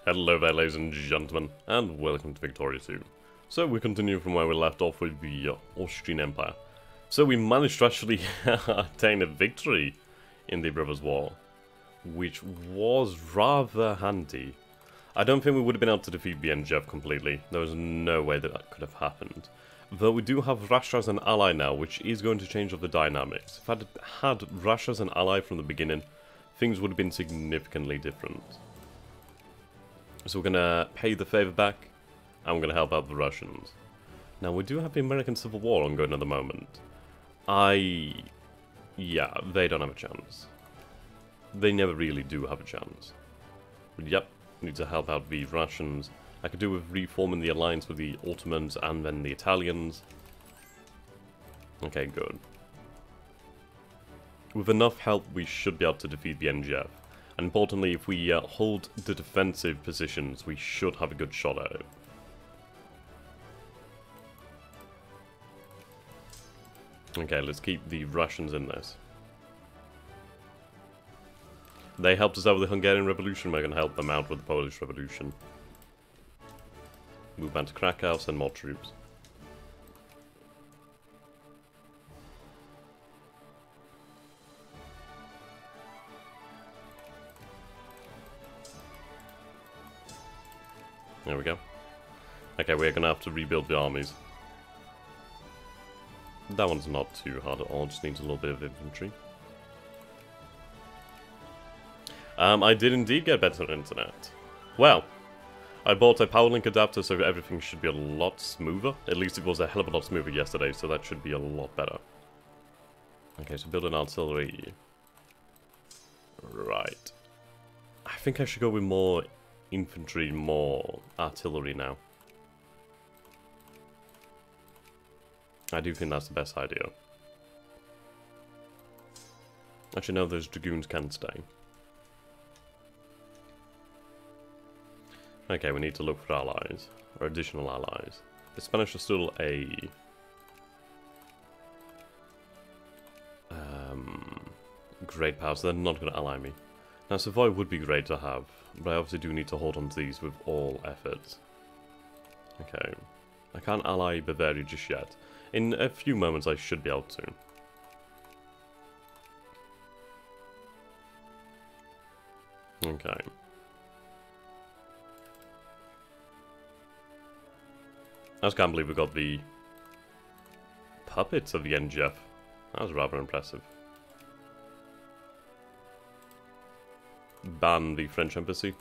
Hello there, ladies and gentlemen, and welcome to Victoria 2. So we continue from where we left off with the Austrian Empire. So we managed to actually attain a victory in the Brothers' War, which was rather handy. I don't think we would have been able to defeat the NGF completely. There was no way that that could have happened. Though we do have Russia as an ally now, which is going to change up the dynamics. If I had Russia as an ally from the beginning, things would have been significantly different. So we're going to pay the favour back, and we're going to help out the Russians. Now, we do have the American Civil War ongoing at the moment. Yeah, they don't have a chance. They never really do have a chance. But yep, need to help out the Russians. I could do with reforming the alliance with the Ottomans and then the Italians. Okay, good. With enough help, we should be able to defeat the NGF. And importantly, if we hold the defensive positions, we should have a good shot at it. Okay, let's keep the Russians in this. They helped us out with the Hungarian Revolution, we're going to help them out with the Polish Revolution. Move on to Krakow, send more troops. There we go. Okay, we're going to have to rebuild the armies. That one's not too hard at all, just needs a little bit of infantry. I did indeed get better internet. Well, I bought a power link adapter, so everything should be a lot smoother. At least it was a hell of a lot smoother yesterday, so that should be a lot better. Okay, so build an artillery. Right. I think I should go with more infantry, more artillery now. I do think that's the best idea. Actually, no, those dragoons can stay. Okay, we need to look for allies, or additional allies. The Spanish are still a great power, so they're not going to ally me. Now, Savoy would be great to have, but I obviously do need to hold on to these with all efforts. Okay, I can't ally Bavaria just yet. In a few moments I should be able to. Okay. I just can't believe we got the puppets of the NGF. That was rather impressive. Ban the French embassy.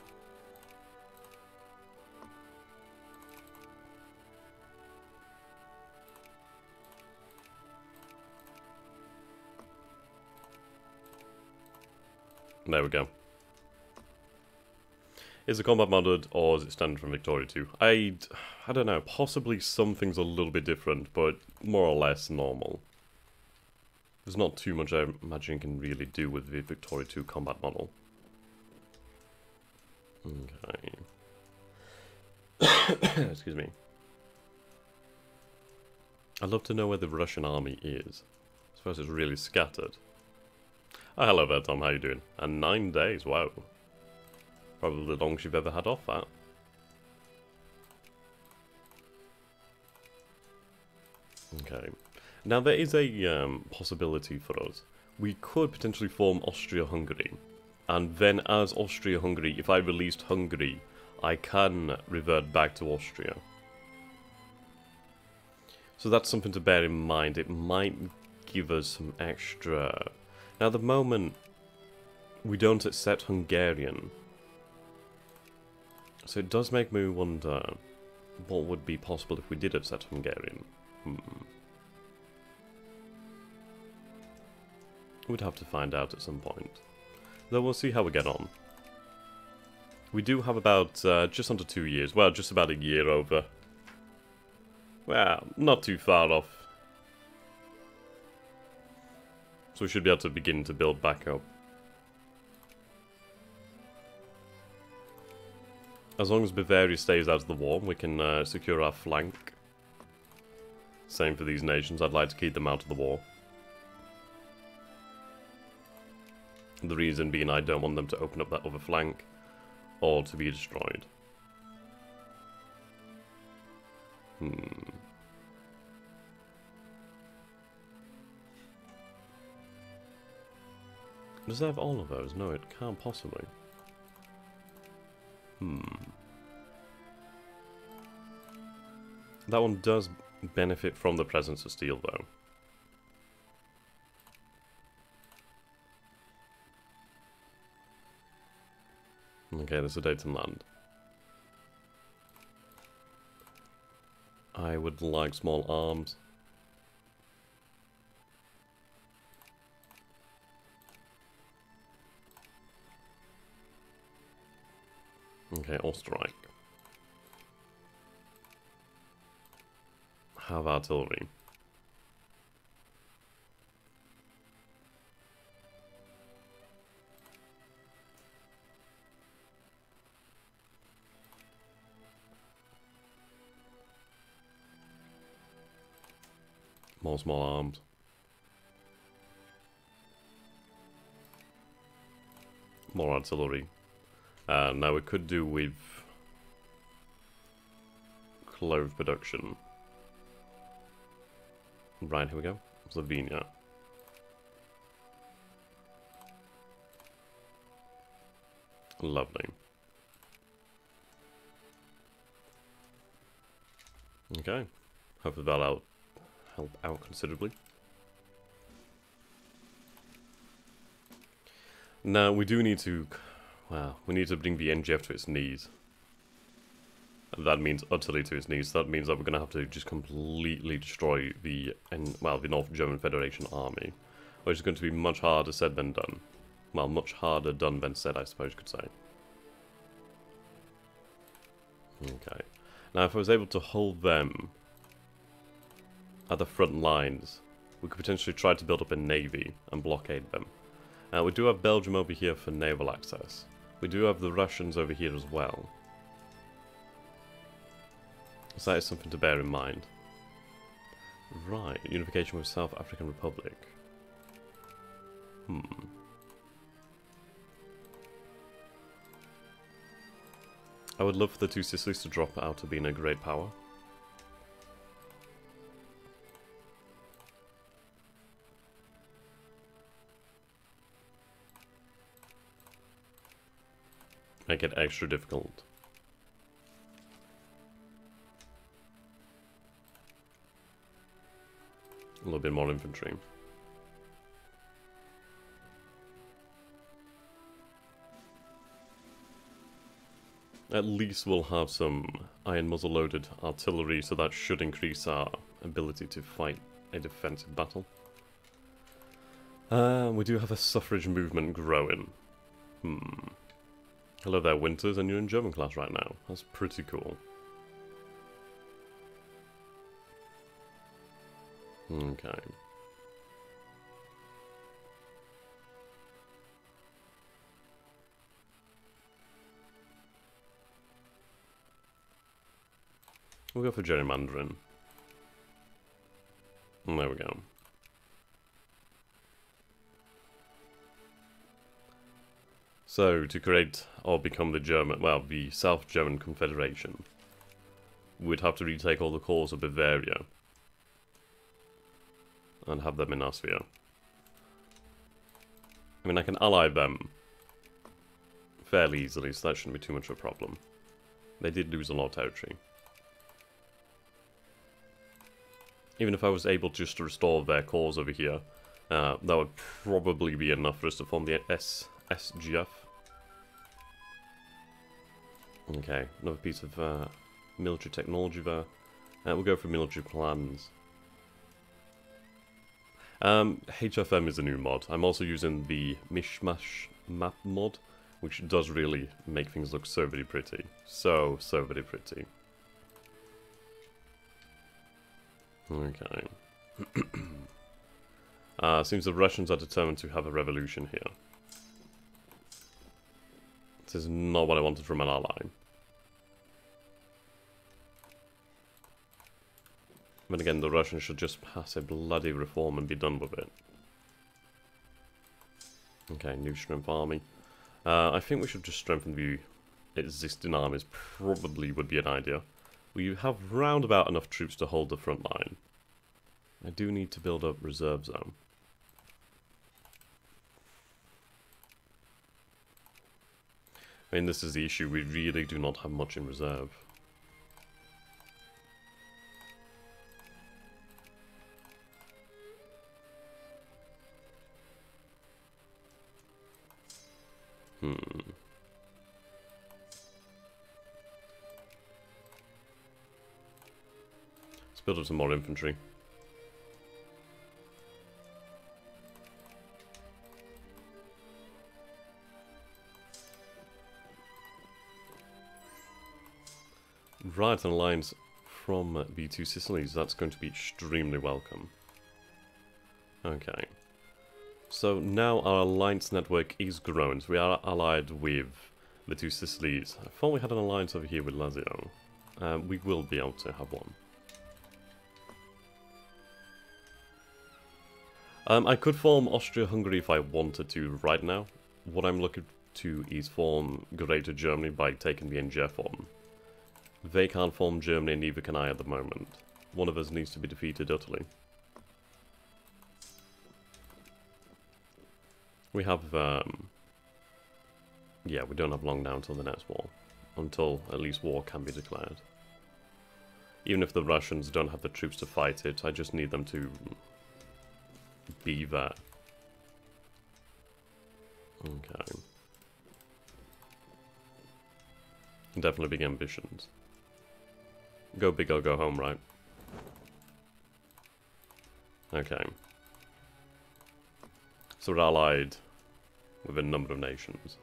There we go. Is it combat modded or is it standard from Victoria 2? I don't know, possibly something's a little bit different, but more or less normal. There's not too much I imagine you can really do with the Victoria 2 combat model. Okay. Excuse me. I'd love to know where the Russian army is. I suppose it's really scattered. Oh, hello there, Tom. How you doing? And 9 days, wow. Probably the longest you've ever had off that. Okay. Now, there is a possibility for us. We could potentially form Austria-Hungary. And then as Austria-Hungary, if I released Hungary, I can revert back to Austria. So that's something to bear in mind. It might give us some extra... Now, at the moment, we don't accept Hungarian. So it does make me wonder what would be possible if we did accept Hungarian. We'd have to find out at some point. Though we'll see how we get on. We do have about just under 2 years. Well, just about a year over. Well, not too far off. So we should be able to begin to build back up. As long as Bavaria stays out of the war, we can secure our flank. Same for these nations, I'd like to keep them out of the war. The reason being I don't want them to open up that other flank, or to be destroyed. Does it have all of those? No, it can't possibly. That one does benefit from the presence of steel, though. Okay, there's a Dayton land. I would like small arms. Okay, Osterreich. Have artillery. More small arms. More artillery. Now we could do with clove production. Right, here we go. Slovenia. Lovely. Okay. Hopefully that'll help out considerably. Now we do need to, well, we need to bring the NGF to its knees. And that means utterly to its knees. That means that we're going to have to just completely destroy the, the North German Federation army, which is going to be much harder said than done. Well, much harder done than said, I suppose you could say. Okay. Now, if I was able to hold them at the front lines, we could potentially try to build up a navy and blockade them. We do have Belgium over here for naval access. We do have the Russians over here as well. So that is something to bear in mind. Right, unification with South African Republic. I would love for the two Sicilies to drop out of being a great power. Make it extra difficult. A little bit more infantry. At least we'll have some iron muzzle-loaded artillery, so that should increase our ability to fight a defensive battle. We do have a suffrage movement growing. Hello there, Winters, and you're in German class right now. That's pretty cool. Okay. We'll go for gerrymandering. And there we go. So, to create or become the German, well, the South German Confederation, we'd have to retake all the cores of Bavaria and have them in our sphere. I mean, I can ally them fairly easily, so that shouldn't be too much of a problem. They did lose a lot of territory. Even if I was able just to restore their cores over here, that would probably be enough for us to form the SGF. Okay, another piece of military technology there. We'll go for military plans. HFM is a new mod. I'm also using the Mishmash map mod, which does really make things look so very pretty. So very pretty. Okay. Seems the Russians are determined to have a revolution here. This is not what I wanted from an ally. But again, the Russians should just pass a bloody reform and be done with it. Okay, new strength army. I think we should just strengthen the existing armies, probably would be an idea. We have round about enough troops to hold the front line. I do need to build up reserves though. I mean, this is the issue, we really do not have much in reserve. Let's build up some more infantry. Right, an alliance from the two Sicilies. That's going to be extremely welcome. Okay. So now our alliance network is grown. So we are allied with the two Sicilies. I thought we had an alliance over here with Lazio. We will be able to have one. I could form Austria-Hungary if I wanted to right now. What I'm looking to is form Greater Germany by taking the NGF form. They can't form Germany, and neither can I at the moment. One of us needs to be defeated utterly. We have, yeah, we don't have long now until the next war. Until at least war can be declared. Even if the Russians don't have the troops to fight it, I just need them to be there. Okay. Definitely big ambitions. Go big or go home, right? Okay. So we're allied with a number of nations.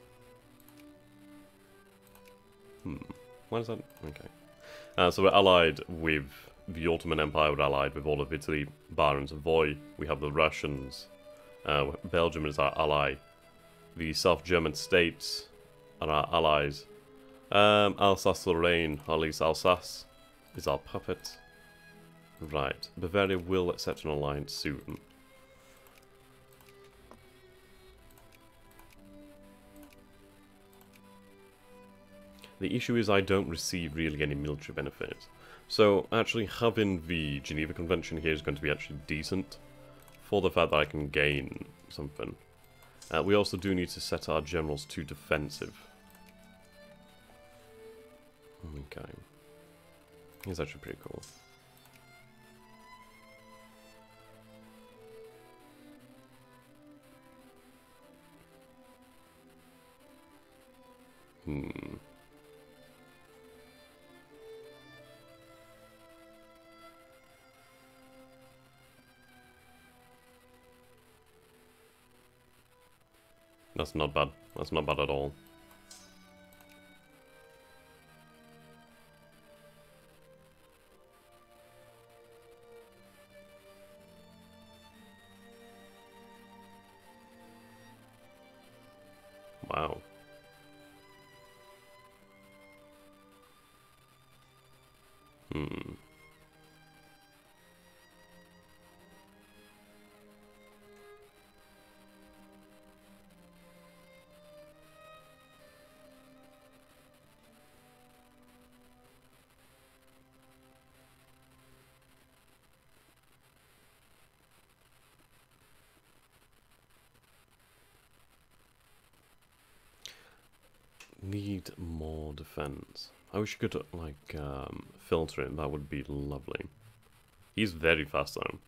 Why is that? Okay. So we're allied with the Ottoman Empire, we're allied with all of Italy, bar and Savoy. We have the Russians. Belgium is our ally. The South German states are our allies. Alsace-Lorraine, or at least Alsace, is our puppet. Right. Bavaria will accept an alliance soon. The issue is I don't receive really any military benefit. So actually having the Geneva Convention here is going to be actually decent for the fact that I can gain something. We also do need to set our generals to defensive. Okay. It's actually pretty cool. That's not bad. That's not bad at all. Wow. Need more defense. I wish you could, like, filter it. That would be lovely. He's very fast, though.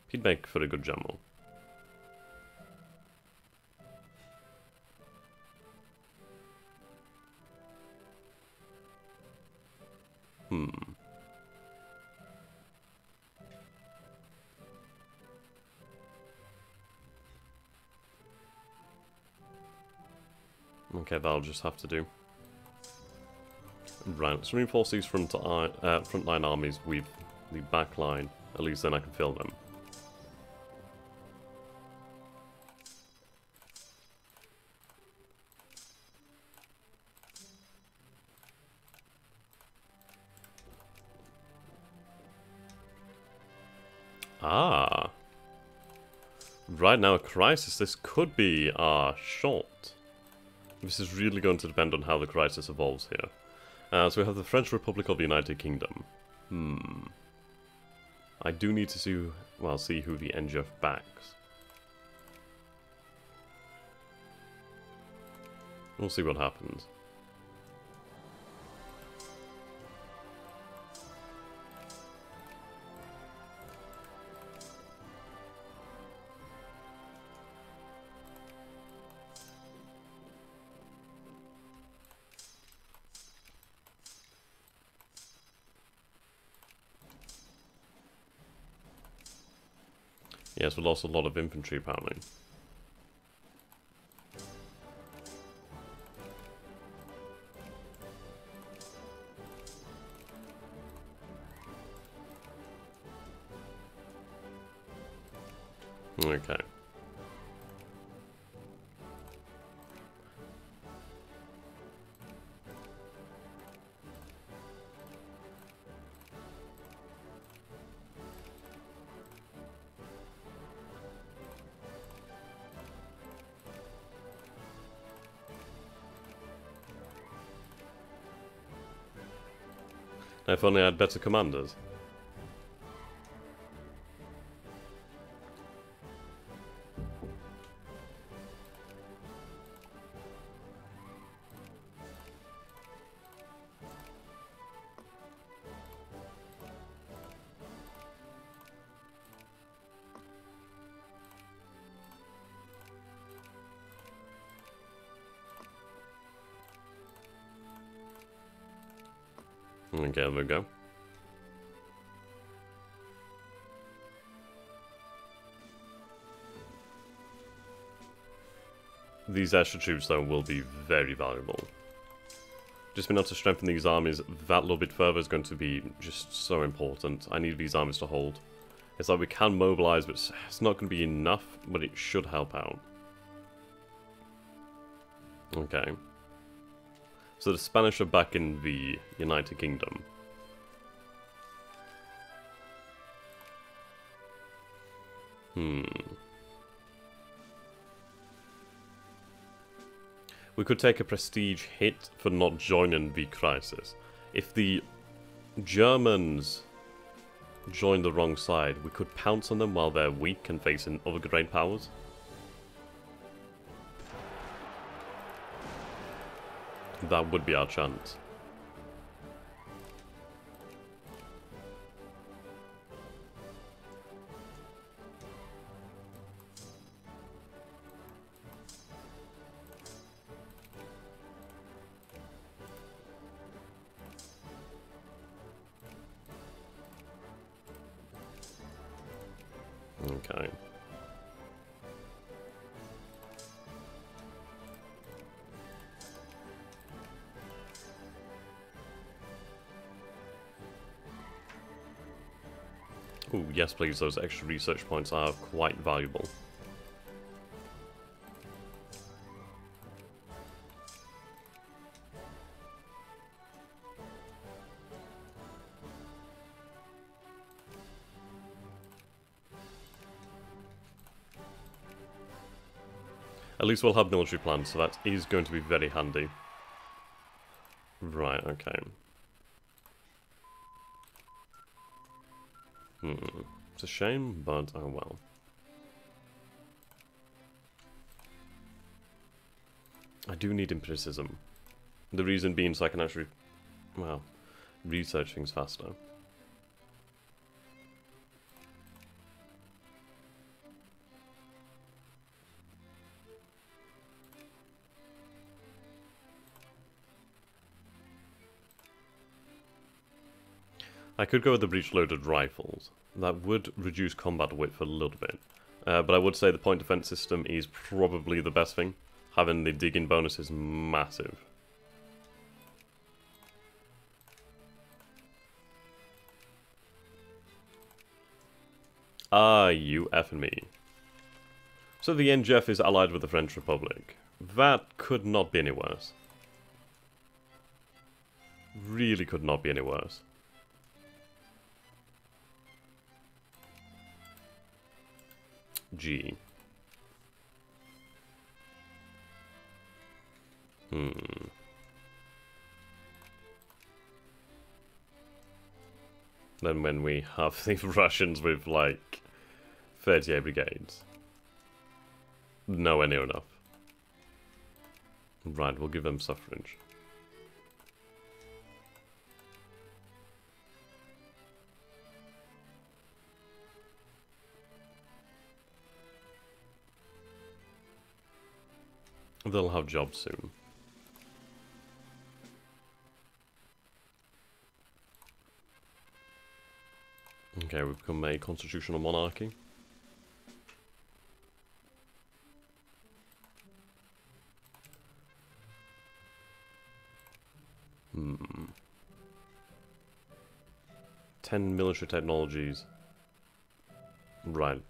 He'd make for a good general. Okay, that'll just have to do. Right, let's reinforce these frontline armies with the back line. At least then I can fill them. Ah. Right now, a crisis. This could be our shot. This is really going to depend on how the crisis evolves here. So we have the French Republic of the United Kingdom. I do need to see, well, see who the NGF backs. We'll see what happens. Yes, we lost a lot of infantry apparently. Okay. If only I had better commanders. Okay, there we go. These extra troops, though, will be very valuable. Just being able to strengthen these armies that little bit further is going to be just so important. I need these armies to hold. It's like we can mobilize, but it's not going to be enough, but it should help out. Okay. So the Spanish are back in the United Kingdom. We could take a prestige hit for not joining the crisis. If the Germans join the wrong side, we could pounce on them while they're weak and facing other great powers. That would be our chance. Okay. Ooh, yes please, those extra research points are quite valuable. At least we'll have military plans, so that is going to be very handy. Right, okay. It's a shame, but oh well. I do need empiricism. The reason being so I can actually, well, research things faster. I could go with the breech-loaded rifles. That would reduce combat width a little bit. But I would say the point defense system is probably the best thing. Having the digging bonus is massive. Ah, you effing me. So the NGF is allied with the French Republic. That could not be any worse. Really could not be any worse. G. than when we have the Russians with, like, 38 brigades. Nowhere near enough. Right, we'll give them suffrage. They'll have jobs soon. Okay, we've become a constitutional monarchy. Hmm. 10 military technologies. Right.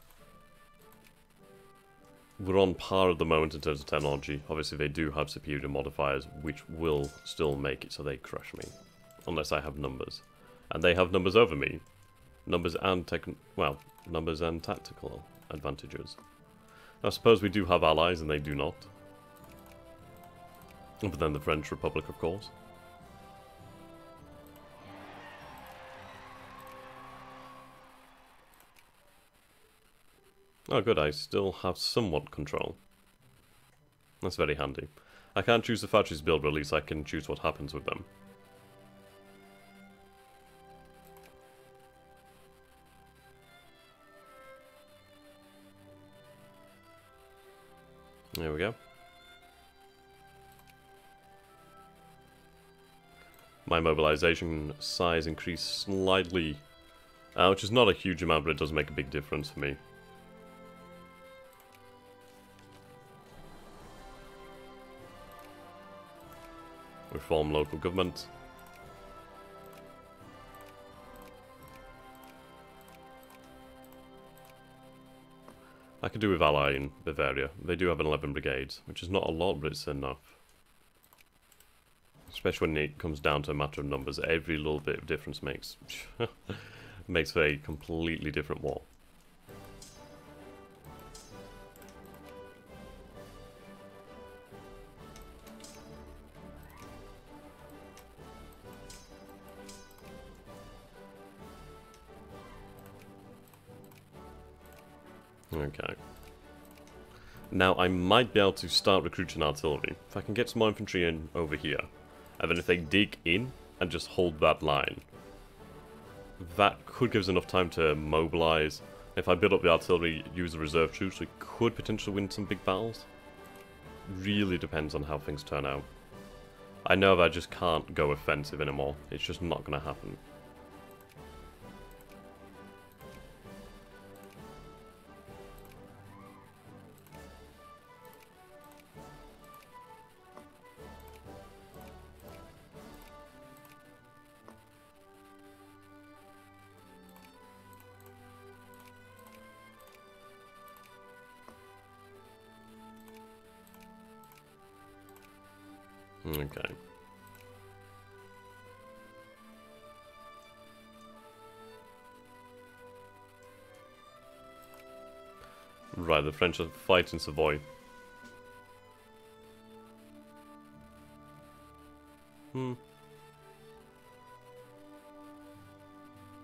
We're on par at the moment in terms of technology. Obviously, they do have superior modifiers, which will still make it so they crush me. Unless I have numbers. And they have numbers over me. Numbers and numbers and tactical advantages. I suppose we do have allies and they do not. But then the French Republic, of course. Oh good, I still have somewhat control. That's very handy. I can't choose the factories build, but at least I can choose what happens with them. There we go. My mobilization size increased slightly, which is not a huge amount, but it does make a big difference for me. Reform local government. I could do with ally in Bavaria. They do have an 11 brigades, which is not a lot, but it's enough. Especially when it comes down to a matter of numbers. Every little bit of difference makes makes for a completely different war. Okay. Now I might be able to start recruiting artillery. If I can get some more infantry in over here. And then if they dig in and just hold that line. That could give us enough time to mobilize. If I build up the artillery, use the reserve troops, we could potentially win some big battles. Really depends on how things turn out. I know that I just can't go offensive anymore. It's just not going to happen. Okay. Right, the French are fighting Savoy.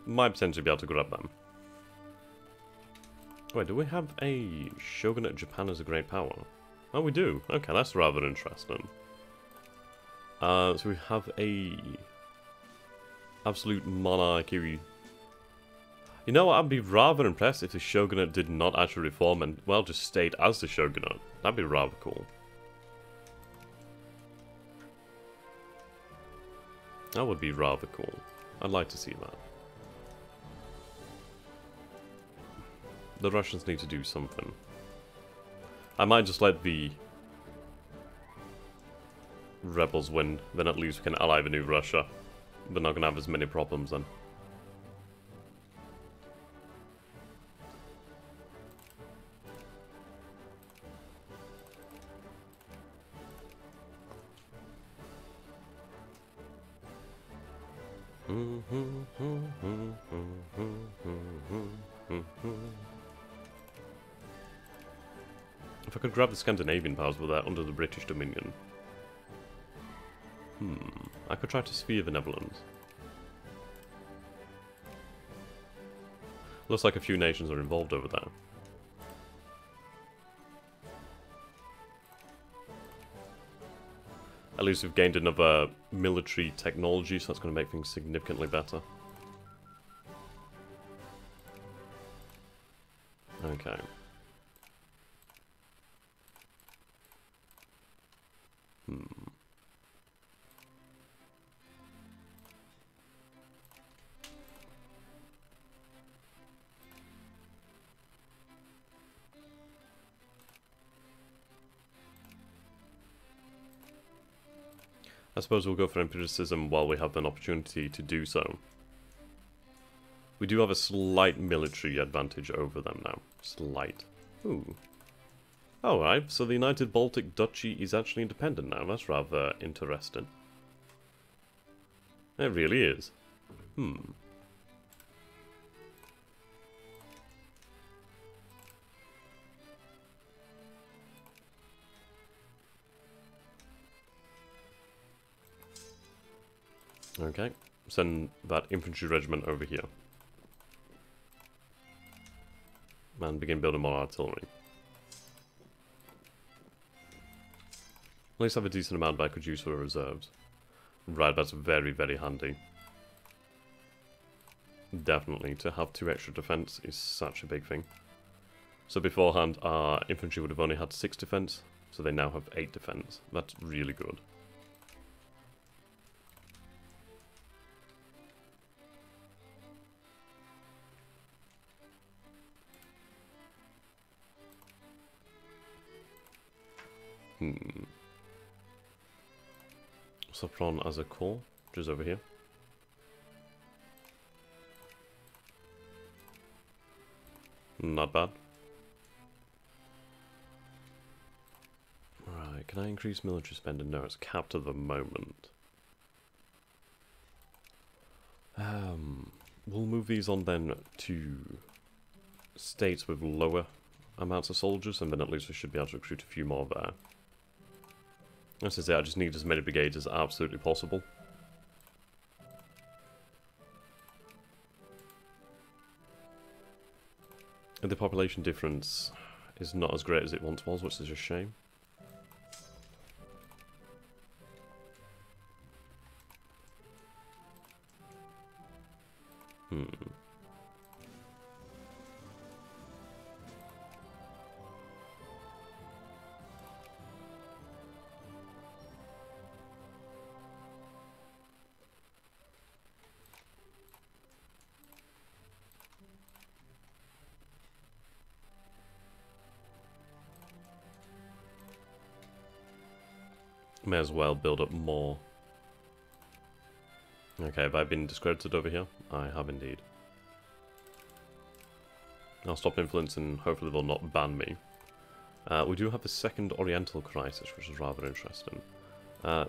Might potentially be able to grab them. Wait, do we have a Shogunate Japan as a great power? Oh, we do. Okay, that's rather interesting. So we have a absolute monarchy. You know what, I'd be rather impressed if the Shogunate did not actually reform and, well, just stayed as the Shogunate. That'd be rather cool. That would be rather cool. I'd like to see that. The Russians need to do something. I might just let the rebels win, then at least we can ally the new Russia. We're not going to have as many problems then. If I could grab the Scandinavian powers, but they're under the British Dominion. I could try to sphere the Netherlands. Looks like a few nations are involved over there. At least we've gained another military technology, so that's going to make things significantly better. Okay. I suppose we'll go for empiricism while we have an opportunity to do so. We do have a slight military advantage over them now. Slight. Ooh. Alright, so the United Baltic Duchy is actually independent now. That's rather interesting. It really is. Okay, send that infantry regiment over here. And begin building more artillery. At least have a decent amount I could use for reserves. Right, that's very, very handy. Definitely, to have 2 extra defense is such a big thing. So beforehand, our infantry would have only had 6 defense, so they now have 8 defense. That's really good. Sopron as a core, which is over here. Not bad. Right, can I increase military spending? No, it's capped at the moment. We'll move these on then to states with lower amounts of soldiers, and then at least we should be able to recruit a few more there. As I say, I just need as many brigades as absolutely possible. And the population difference is not as great as it once was, which is a shame. May as well build up more. Okay, have I been discredited over here? I have indeed. I'll stop influence and hopefully they'll not ban me. We do have a second Oriental crisis, which is rather interesting.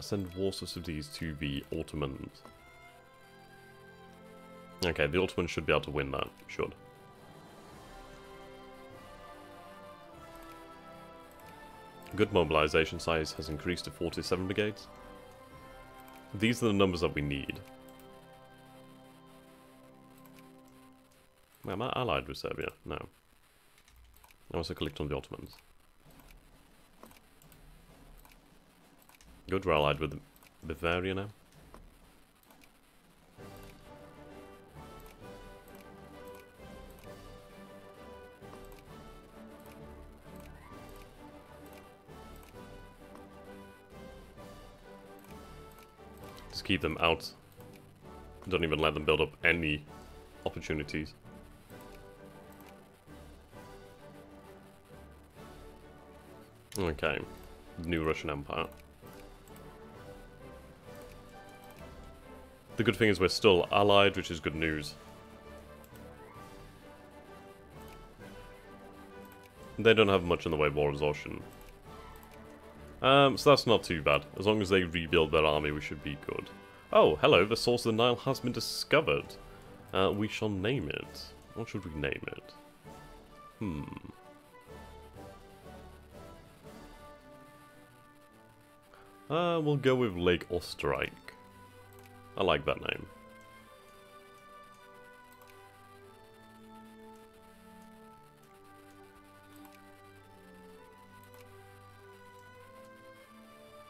Send war subsidies to the Ottomans. Okay, the Ottomans should be able to win that. Should. Good mobilization size has increased to 47 brigades. These are the numbers that we need. Am I allied with Serbia? No. I also clicked on the Ottomans. Good, we're allied with Bavaria now. Just keep them out. Don't even let them build up any opportunities. Okay, new Russian Empire. The good thing is we're still allied, which is good news. They don't have much in the way of war exhaustion. So that's not too bad. As long as they rebuild their army, we should be good. Oh, hello, the source of the Nile has been discovered. We shall name it. What should we name it? We'll go with Lake Osterreich. I like that name.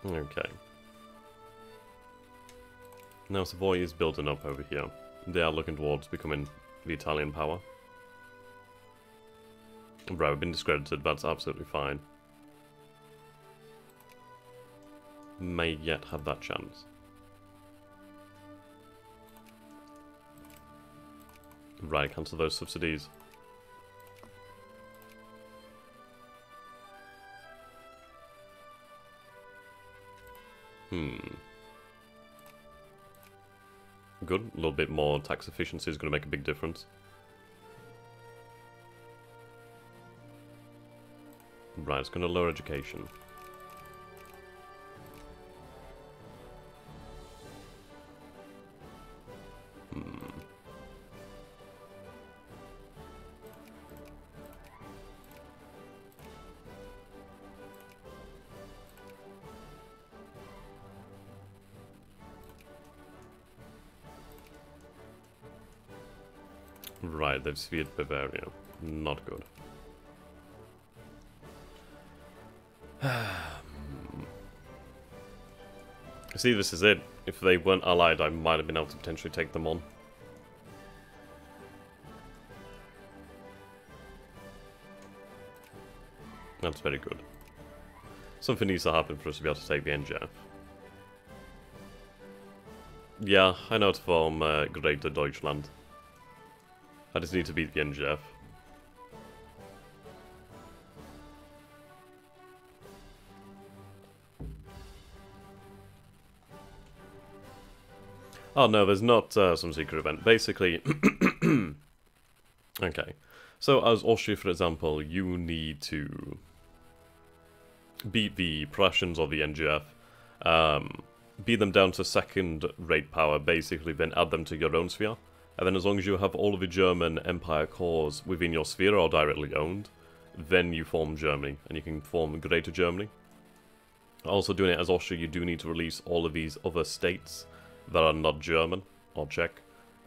Okay. Now Savoy is building up over here. They are looking towards becoming the Italian power. Right, we've been discredited, but that's absolutely fine. May yet have that chance. Right, cancel those subsidies. Good. A little bit more tax efficiency is going to make a big difference. Right, it's going to lower education. Right, they've sphered Bavaria. Not good. See, this is it. If they weren't allied, I might have been able to potentially take them on. That's very good. Something needs to happen for us to be able to take the NGF. Yeah, I know to form Greater Deutschland. I just need to beat the NGF. Oh no, there's not some secret event. Basically, okay. So as Austria, for example, you need to beat the Prussians or the NGF, beat them down to second-rate power, basically, then add them to your own sphere. And then as long as you have all of the German Empire cores within your sphere or directly owned, then you form Germany, and you can form Greater Germany. Also doing it as Austria, you do need to release all of these other states that are not German or Czech,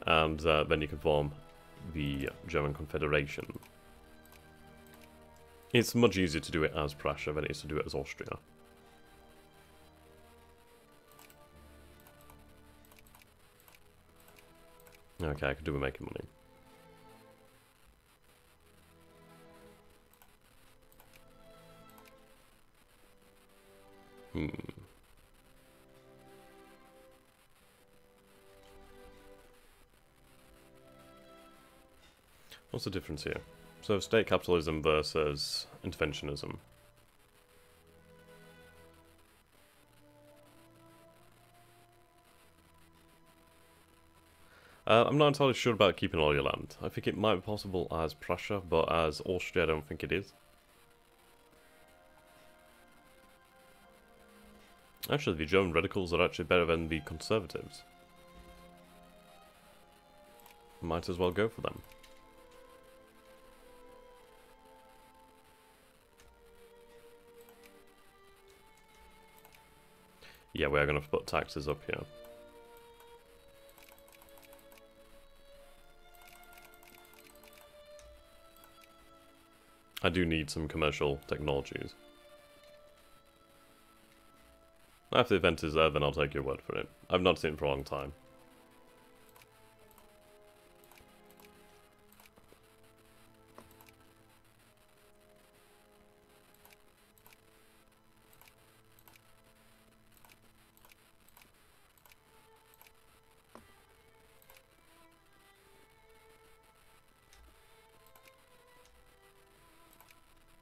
and then you can form the German Confederation. It's much easier to do it as Prussia than it is to do it as Austria. Okay, I could do with making money. What's the difference here? So, state capitalism versus interventionism. I'm not entirely sure about keeping all your land. I think it might be possible as Prussia, but as Austria I don't think it is. Actually, the German radicals are actually better than the conservatives. Might as well go for them. Yeah, we are going to put taxes up here. I do need some commercial technologies. If the event is there, then I'll take your word for it. I've not seen it for a long time.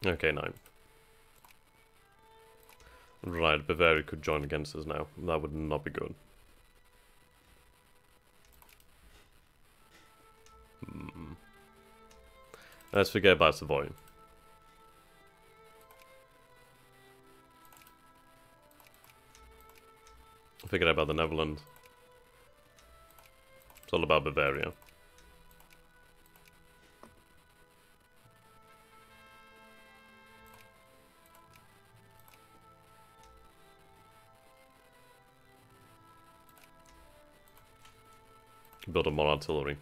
Okay, 9. Right, Bavaria could join against us now. That would not be good. Let's forget about Savoy. Forget about the Netherlands. It's all about Bavaria. Build up more artillery.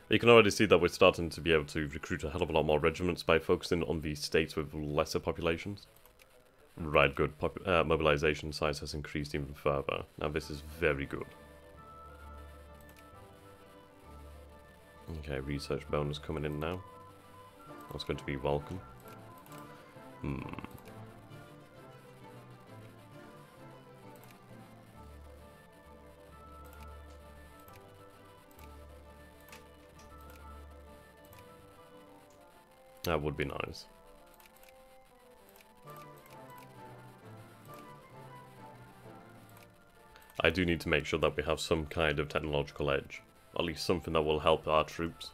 You can already see that we're starting to be able to recruit a hell of a lot more regiments by focusing on the states with lesser populations. Right, good. Mobilization size has increased even further. Now this is very good. Okay, research bonus coming in now. That's going to be welcome. That would be nice. I do need to make sure that we have some kind of technological edge. At least something that will help our troops.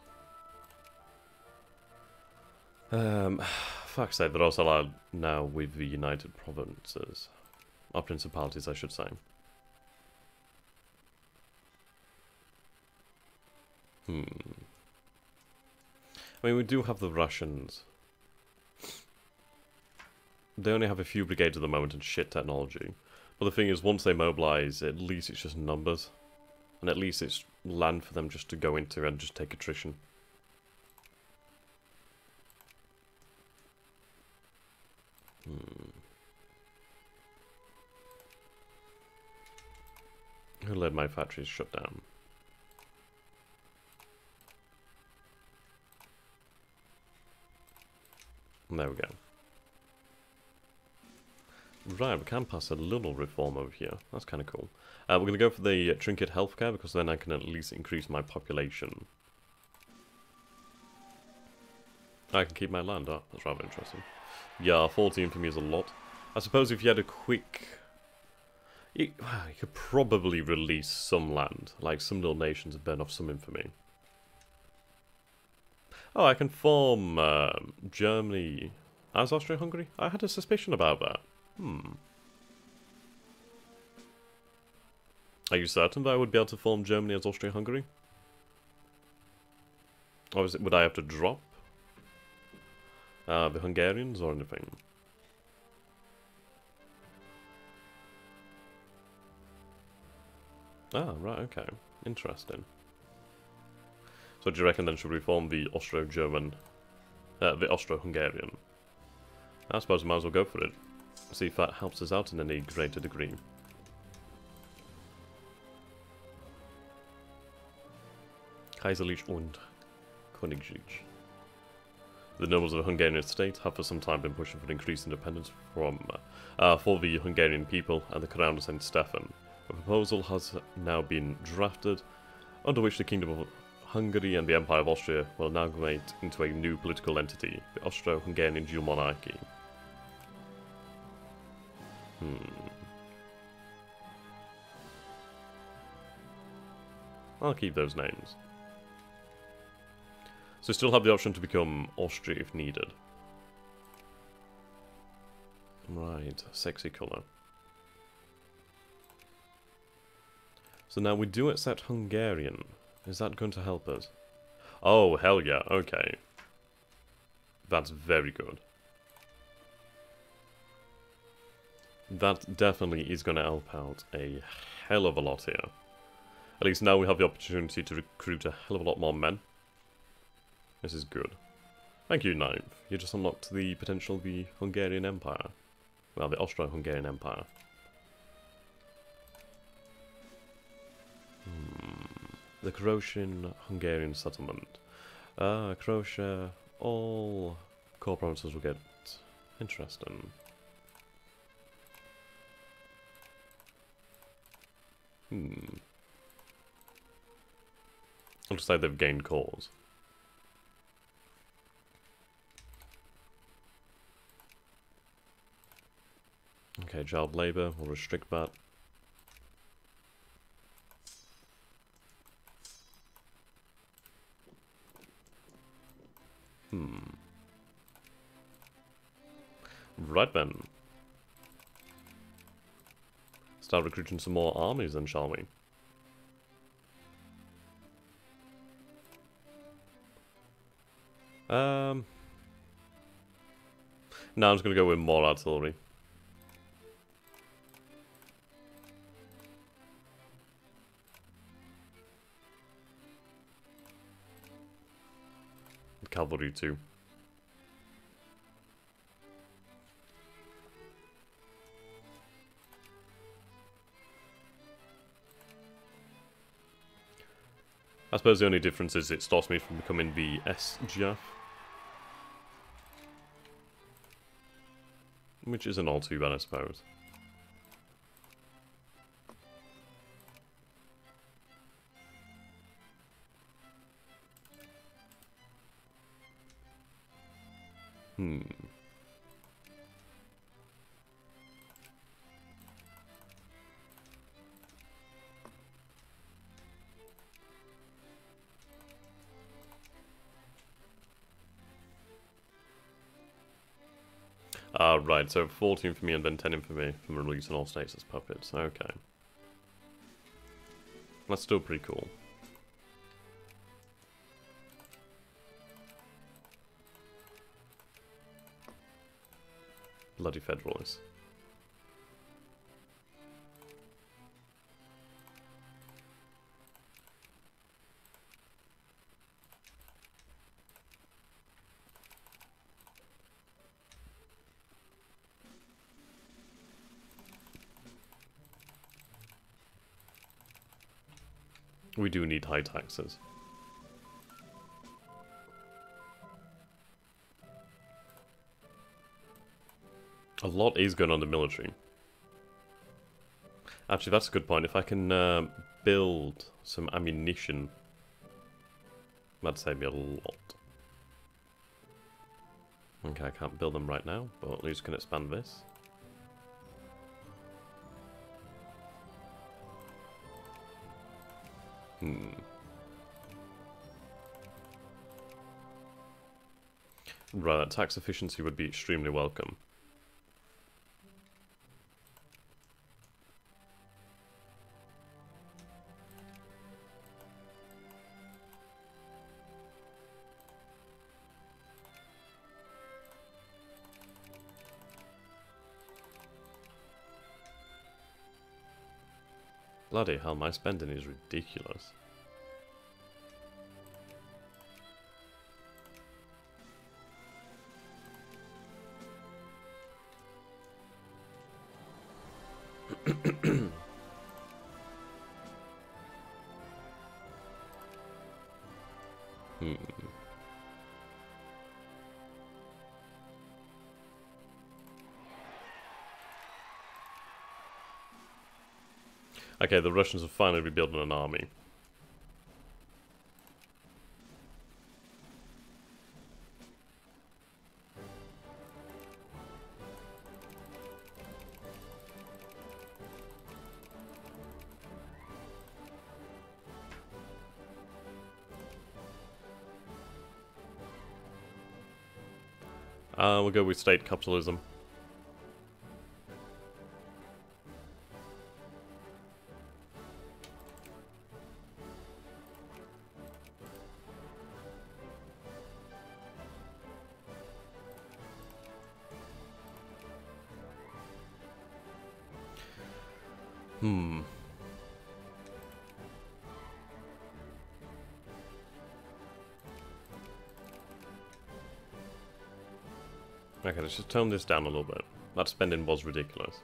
Fuck's sake, they're also allowed now with the United Provinces. Or Principalities, I should say. I mean, we do have the Russians. They only have a few brigades at the moment and shit technology. But the thing is, once they mobilize, at least it's just numbers. And at least it's land for them just to go into and just take attrition. Who let my factories shut down? And there we go. Right, we can pass a little reform over here. That's kind of cool. We're going to go for the trinket healthcare because then I can at least increase my population. I can keep my land up. That's rather interesting. Yeah, 14 for me is a lot. I suppose if you had a quick... You could probably release some land. Like some little nations and burn off some infamy. Oh, I can form Germany as Austria-Hungary? I had a suspicion about that. Are you certain that I would be able to form Germany as Austria-Hungary? Or would I have to drop the Hungarians or anything? Ah, right, okay. Interesting. So do you reckon then should we form the Austro-German, the Austro-Hungarian? I suppose we might as well go for it. See if that helps us out in any greater degree. Kaiserlich und Königlich. The nobles of the Hungarian state have for some time been pushing for increased independence for the Hungarian people and the crown of St. Stephen. A proposal has now been drafted, under which the Kingdom of Hungary and the Empire of Austria will amalgamate into a new political entity, the Austro-Hungarian dual monarchy. I'll keep those names. So still have the option to become Austria if needed. Right, sexy colour. So now we do accept Hungarian. Is that going to help us? Oh, hell yeah, okay. That's very good. That definitely is going to help out a hell of a lot here. At least now we have the opportunity to recruit a hell of a lot more men. This is good. Thank you, Ninth. You just unlocked the potential of the Hungarian Empire. Well, the Austro-Hungarian Empire. The Croatian Hungarian settlement. Croatia, all core provinces will get... Interesting. Looks like they've gained cores. Okay, child labour, we'll restrict that. Right then. Start recruiting some more armies then, shall we? No, I'm just going to go with more artillery. cavalry too. I suppose the only difference is it stops me from becoming the SGF. Which isn't all too bad, I suppose. Right, so 14 for me and then 10 for me from releasing all states as puppets. Okay. That's still pretty cool. Bloody Federalists. We do need high taxes. A lot is going on in the military. Actually, that's a good point. If I can build some ammunition, that'd save me a lot. Okay, I can't build them right now, but at least can expand this. Right, that tax efficiency would be extremely welcome. Bloody hell, my spending is ridiculous. Okay, the Russians are finally rebuilding an army. We'll go with state capitalism. Okay, let's just tone this down a little bit. That spending was ridiculous.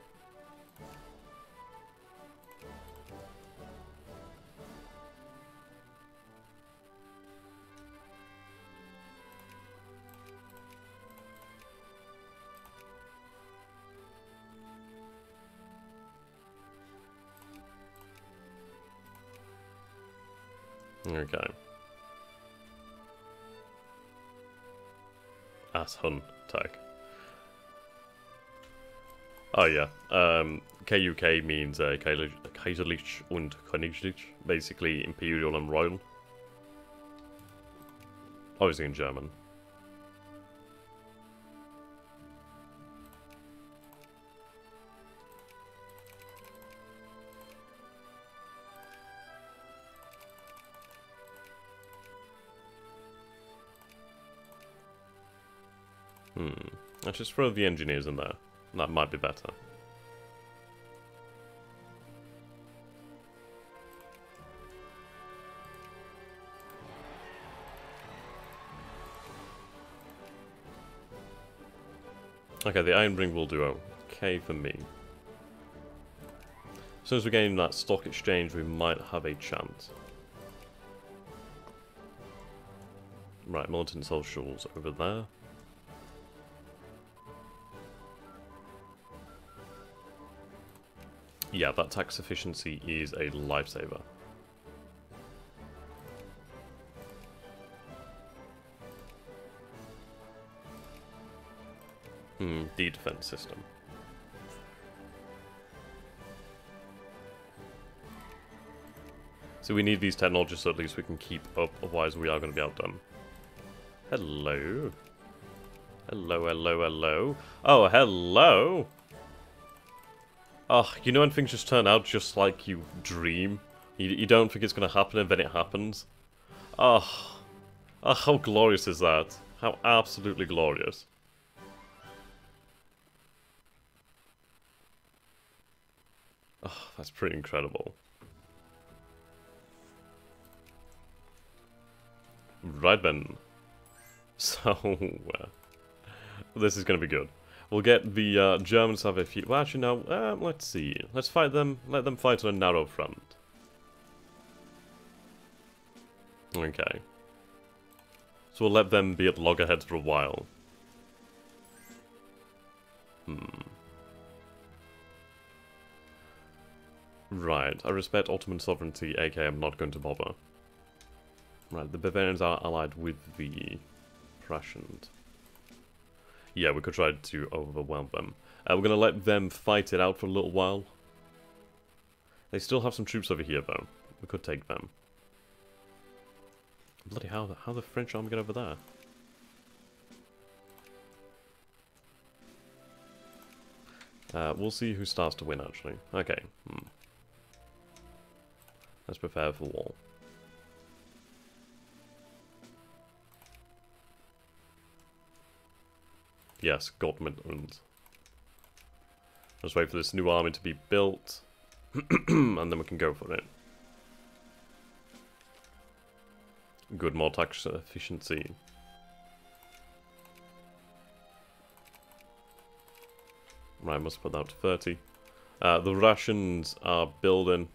Okay. Ass Hun tag. Oh yeah, KUK means Kaiserlich und Königlich, basically Imperial and Royal. Obviously in German. Let's just throw the engineers in there. That might be better. Okay, the Iron Ring will do okay for me. As soon as we gain that stock exchange, we might have a chance. Right, militant socials over there. Yeah, that tax efficiency is a lifesaver. The defense system. So we need these technologies so at least we can keep up, otherwise we are going to be outdone. Hello. Hello, hello, hello. Oh, hello! Oh, you know when things just turn out just like you dream? You don't think it's going to happen and then it happens? Oh, how glorious is that? How absolutely glorious. Oh, that's pretty incredible. Right then. So, this is going to be good. We'll get the Germans have a few... Well, actually, no. Let's see. Let's fight them. Let them fight on a narrow front. Okay. So we'll let them be at loggerheads for a while. Right. I respect Ottoman sovereignty, aka I'm not going to bother. Right, the Bavarians are allied with the Prussians. Yeah, we could try to overwhelm them. We're going to let them fight it out for a little while. They still have some troops over here, though. We could take them. Bloody hell, how the French army get over there? We'll see who starts to win, actually. Okay. Let's prepare for war. Yes, Gottmund. Let's wait for this new army to be built, and then we can go for it. Good, more tax efficiency. Right, must put that to 30. The Russians are building.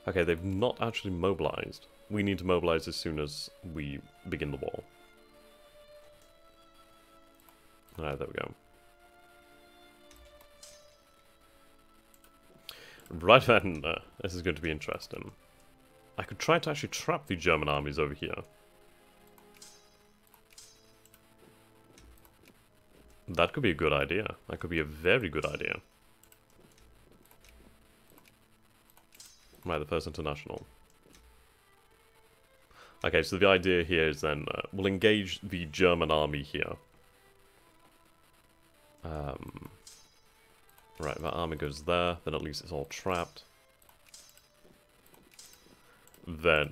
Okay, they've not actually mobilized. We need to mobilize as soon as we begin the war. Alright, there we go. Right then, this is going to be interesting. I could try to actually trap the German armies over here. That could be a good idea. That could be a very good idea. Right, the First International. Okay, so the idea here is then, we'll engage the German army here. Right, that army goes there, then at least it's all trapped. Then,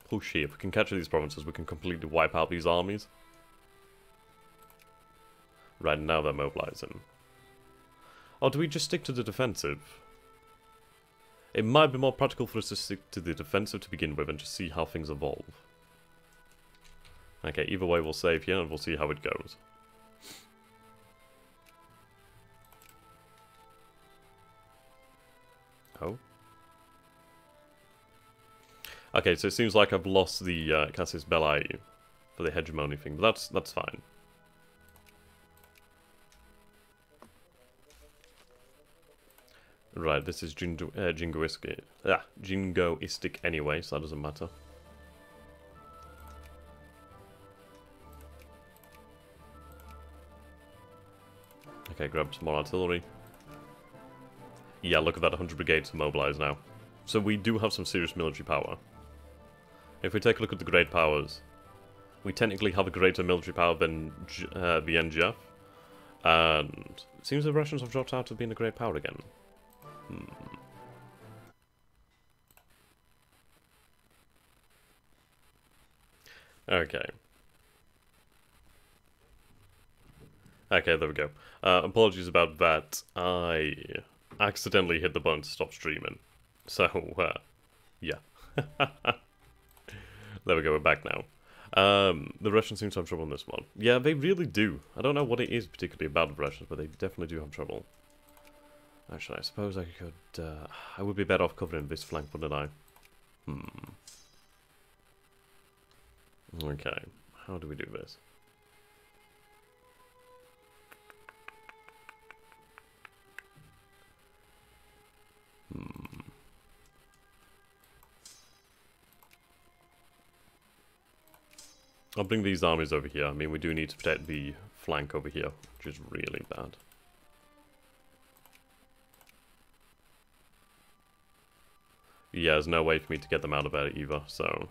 push here. If we can capture these provinces, we can completely wipe out these armies. Right, now they're mobilizing. Or do we just stick to the defensive? It might be more practical for us to stick to the defensive to begin with and just see how things evolve. Okay, either way we'll save here and we'll see how it goes. Oh. Okay, so it seems like I've lost the Casus Belli for the hegemony thing, but that's fine. Right, this is jingoistic anyway, so that doesn't matter. Okay, grab some more artillery. Yeah, look at that, 100 brigades mobilized now. So we do have some serious military power. If we take a look at the great powers, we technically have a greater military power than the NGF. And it seems the Russians have dropped out of being a great power again. Okay. Okay, there we go. Apologies about that. I accidentally hit the button to stop streaming. So, yeah. There we go, we're back now. The Russians seem to have trouble in this one. Yeah, they really do. I don't know what it is particularly about the Russians, but they definitely do have trouble. Actually, I suppose I could... I would be better off covering this flank, wouldn't I? Okay, how do we do this? I'll bring these armies over here. I mean, we do need to protect the flank over here, which is really bad. Yeah, there's no way for me to get them out of there either, so...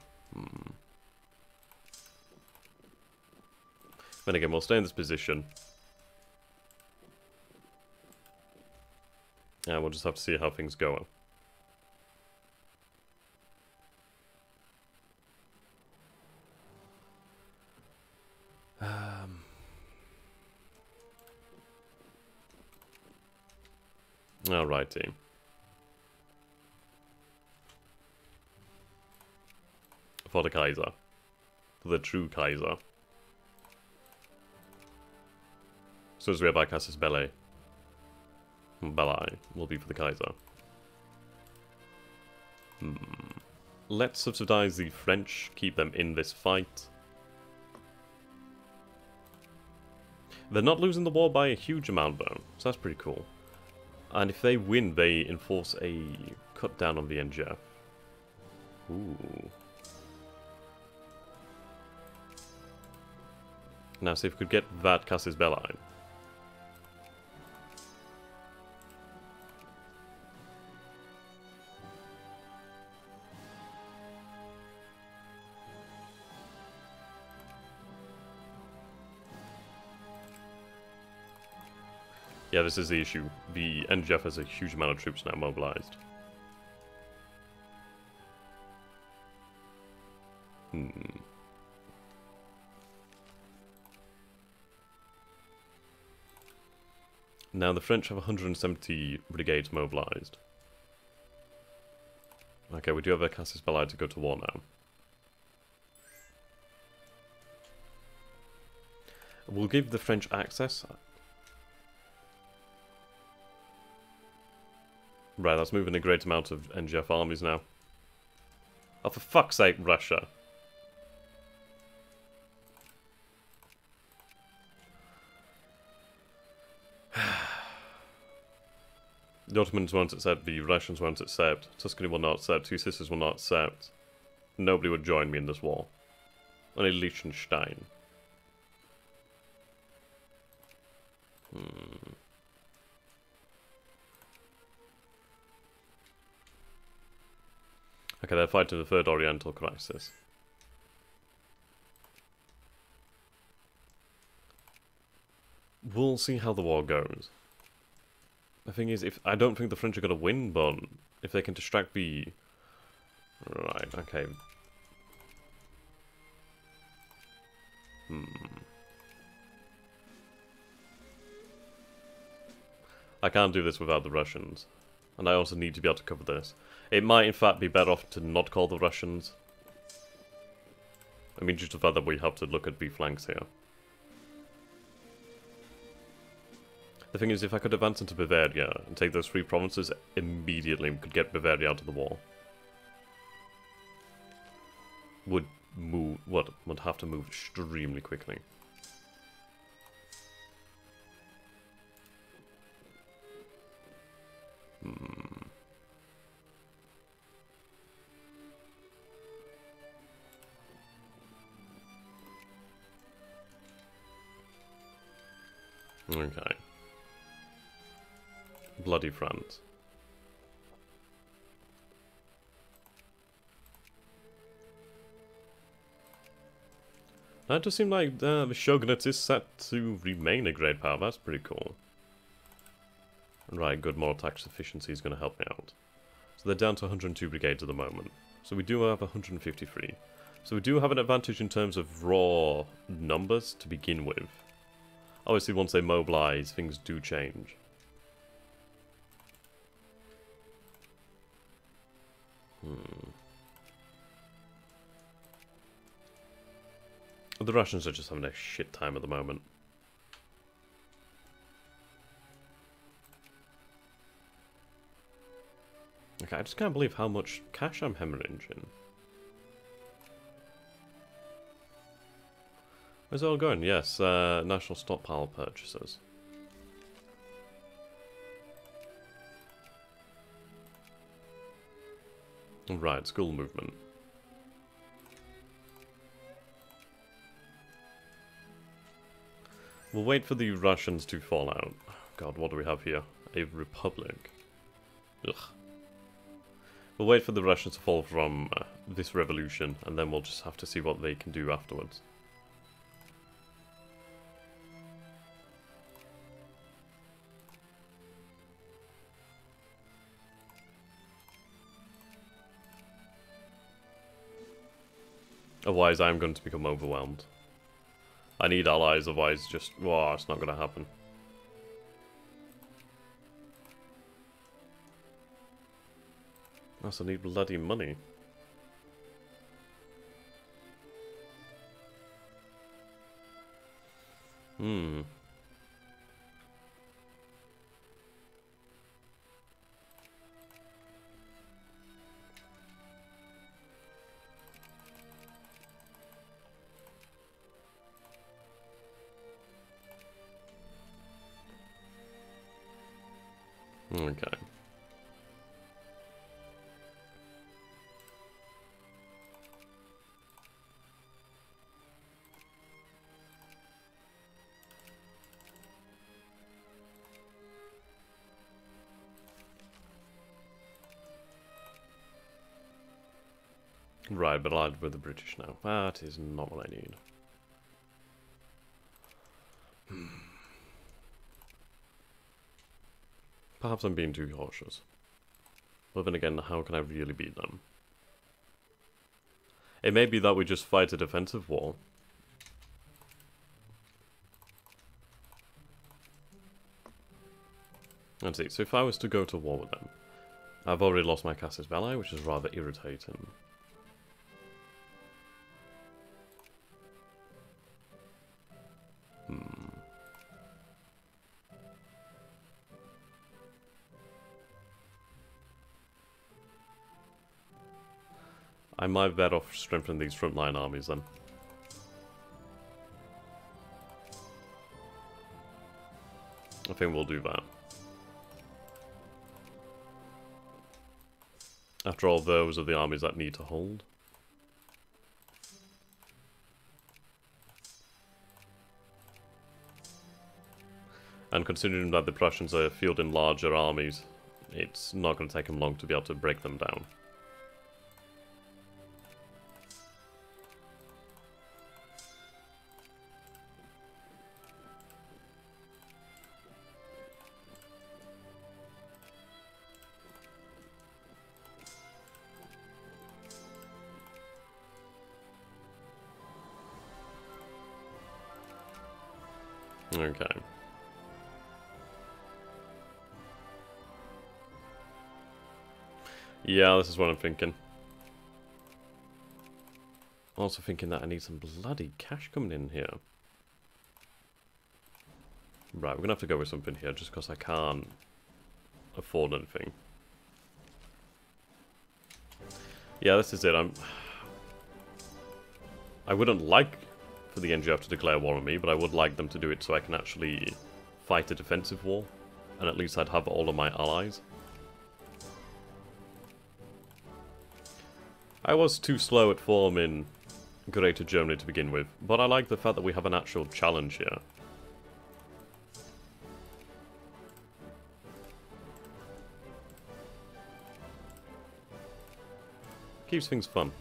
Then again, we'll stay in this position. And we'll just have to see how things go. Alright, team. For the Kaiser. For the true Kaiser. As soon as we have our Casus Belli. Belli will be for the Kaiser. Let's subsidize the French, keep them in this fight. They're not losing the war by a huge amount though, so that's pretty cool. And if they win, they enforce a cut down on the NGF. Ooh. Now see if we could get that Casus Belli. Yeah, this is the issue. The NGF has a huge amount of troops now mobilized. Now the French have 170 brigades mobilized. Okay, we do have a Casus Belli to go to war now. We'll give the French access. Right, that's moving a great amount of NGF armies now. Oh, for fuck's sake, Russia. The Ottomans won't accept, the Russians won't accept, Tuscany will not accept, Two Sisters will not accept. Nobody would join me in this war. Only Liechtenstein. Okay, they're fighting the Third Oriental Crisis. We'll see how the war goes. The thing is, if I don't think the French are going to win, but if they can distract the... Right, okay. I can't do this without the Russians. And I also need to be able to cover this. It might, in fact, be better off to not call the Russians. I mean, just the fact that we have to look at B flanks here. The thing is, if I could advance into Bavaria and take those 3 provinces immediately, we could get Bavaria out of the war. Would have to move extremely quickly. Okay. Bloody France. Now it does seem like the Shogunate is set to remain a great power. That's pretty cool. Right, good moral tax efficiency is going to help me out. So they're down to 102 brigades at the moment. So we do have 153. So we do have an advantage in terms of raw numbers to begin with. Obviously, once they mobilize, things do change. The Russians are just having a shit time at the moment. Okay, I just can't believe how much cash I'm hemorrhaging. Where's it all going? Yes, national stockpile purchases. Right, school movement. We'll wait for the Russians to fall out. God, what do we have here? A republic. Ugh. We'll wait for the Russians to fall from this revolution, and then we'll just have to see what they can do afterwards. Otherwise, I'm going to become overwhelmed. I need allies, otherwise just... oh, it's not going to happen. I also need bloody money. Hmm. Okay. Right, but allied with the British now. That is not what I need. Perhaps I'm being too cautious. But then again, how can I really beat them? It may be that we just fight a defensive war. Let's see, so if I was to go to war with them, I've already lost my Casus Belli, which is rather irritating. I might be better off strengthening these frontline armies then. I think we'll do that. After all, those are the armies that need to hold. And considering that the Prussians are fielding larger armies, it's not going to take them long to be able to break them down. Okay. Yeah, this is what I'm thinking. Also thinking that I need some bloody cash coming in here. Right, we're gonna have to go with something here just because I can't afford anything. Yeah, this is it. I wouldn't like for the NGF to declare war on me, but I would like them to do it so I can actually fight a defensive war, and at least I'd have all of my allies. I was too slow at forming Greater Germany to begin with, but I like the fact that we have an actual challenge here. Keeps things fun.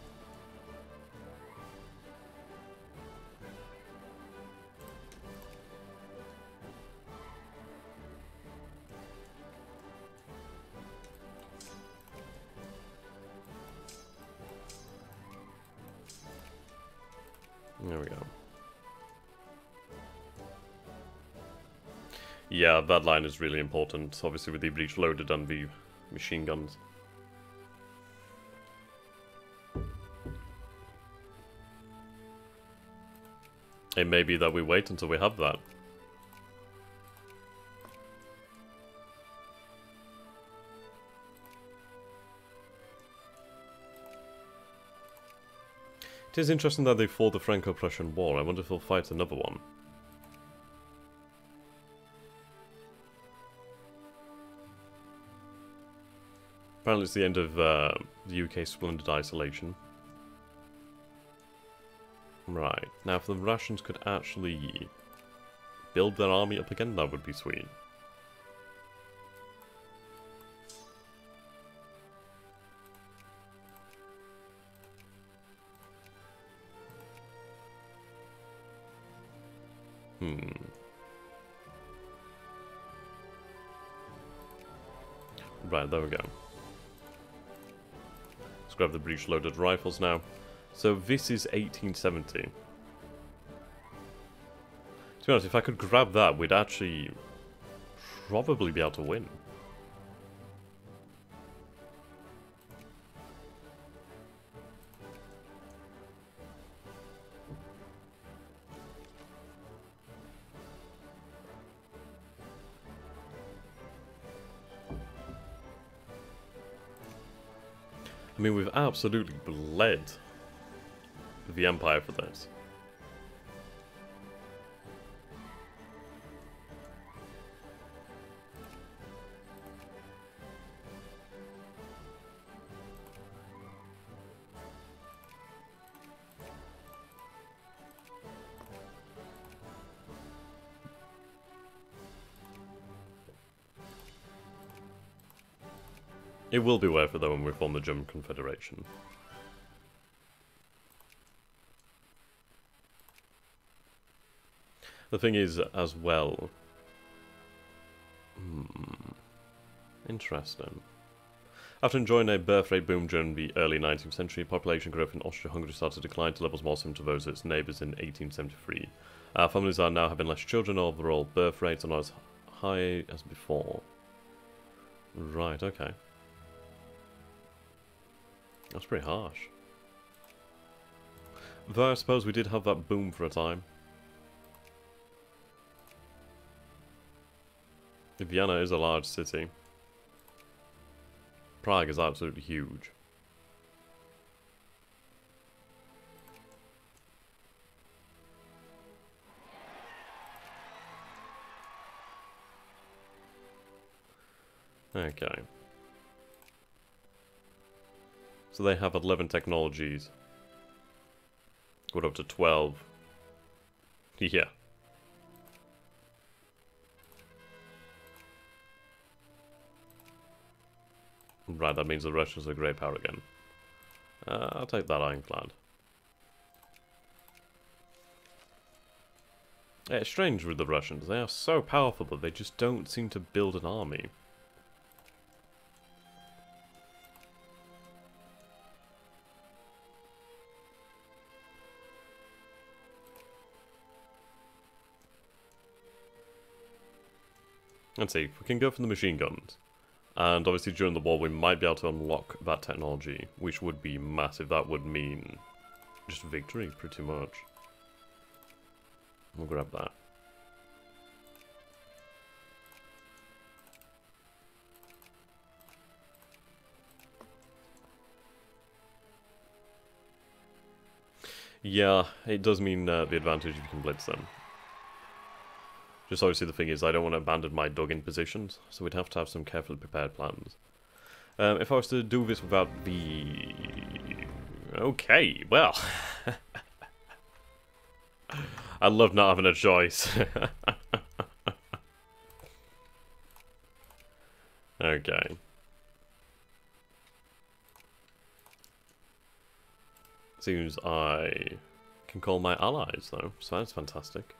There we go. Yeah, that line is really important, obviously with the breech loaded and the machine guns. It may be that we wait until we have that. It is interesting that they fought the Franco-Prussian War. I wonder if they'll fight another one. Apparently it's the end of the UK's splendid isolation. Right, now if the Russians could actually build their army up again, that would be sweet. Right, there we go. Let's grab the breech-loaded rifles now. So this is 1870. To be honest, if I could grab that, we'd actually probably be able to win. I mean, we've absolutely bled the Empire for this. It will be worth it though when we form the German Confederation. The thing is, as well... Interesting. After enjoying a birth rate boom during the early 19th century, population growth in Austria-Hungary started to decline to levels more similar to those of its neighbours in 1873. Families are now having less children, overall birth rates are not as high as before. Right, okay. That's pretty harsh. Though I suppose we did have that boom for a time. Vienna is a large city. Prague is absolutely huge. Okay. So they have 11 technologies. Go up to 12. Yeah. Right, that means the Russians are great power again. I'll take that ironclad. Yeah, it's strange with the Russians. They are so powerful, but they just don't seem to build an army. Let's see, if we can go for the machine guns. And obviously during the war we might be able to unlock that technology, which would be massive. That would mean just victory, pretty much. We'll grab that. Yeah, it does mean the advantage if you can blitz them. Just obviously the thing is, I don't want to abandon my dug-in positions, so we'd have to have some carefully prepared plans. If I was to do this without the... Okay, well... I love not having a choice. Okay. Seems I can call my allies, though, so that's fantastic.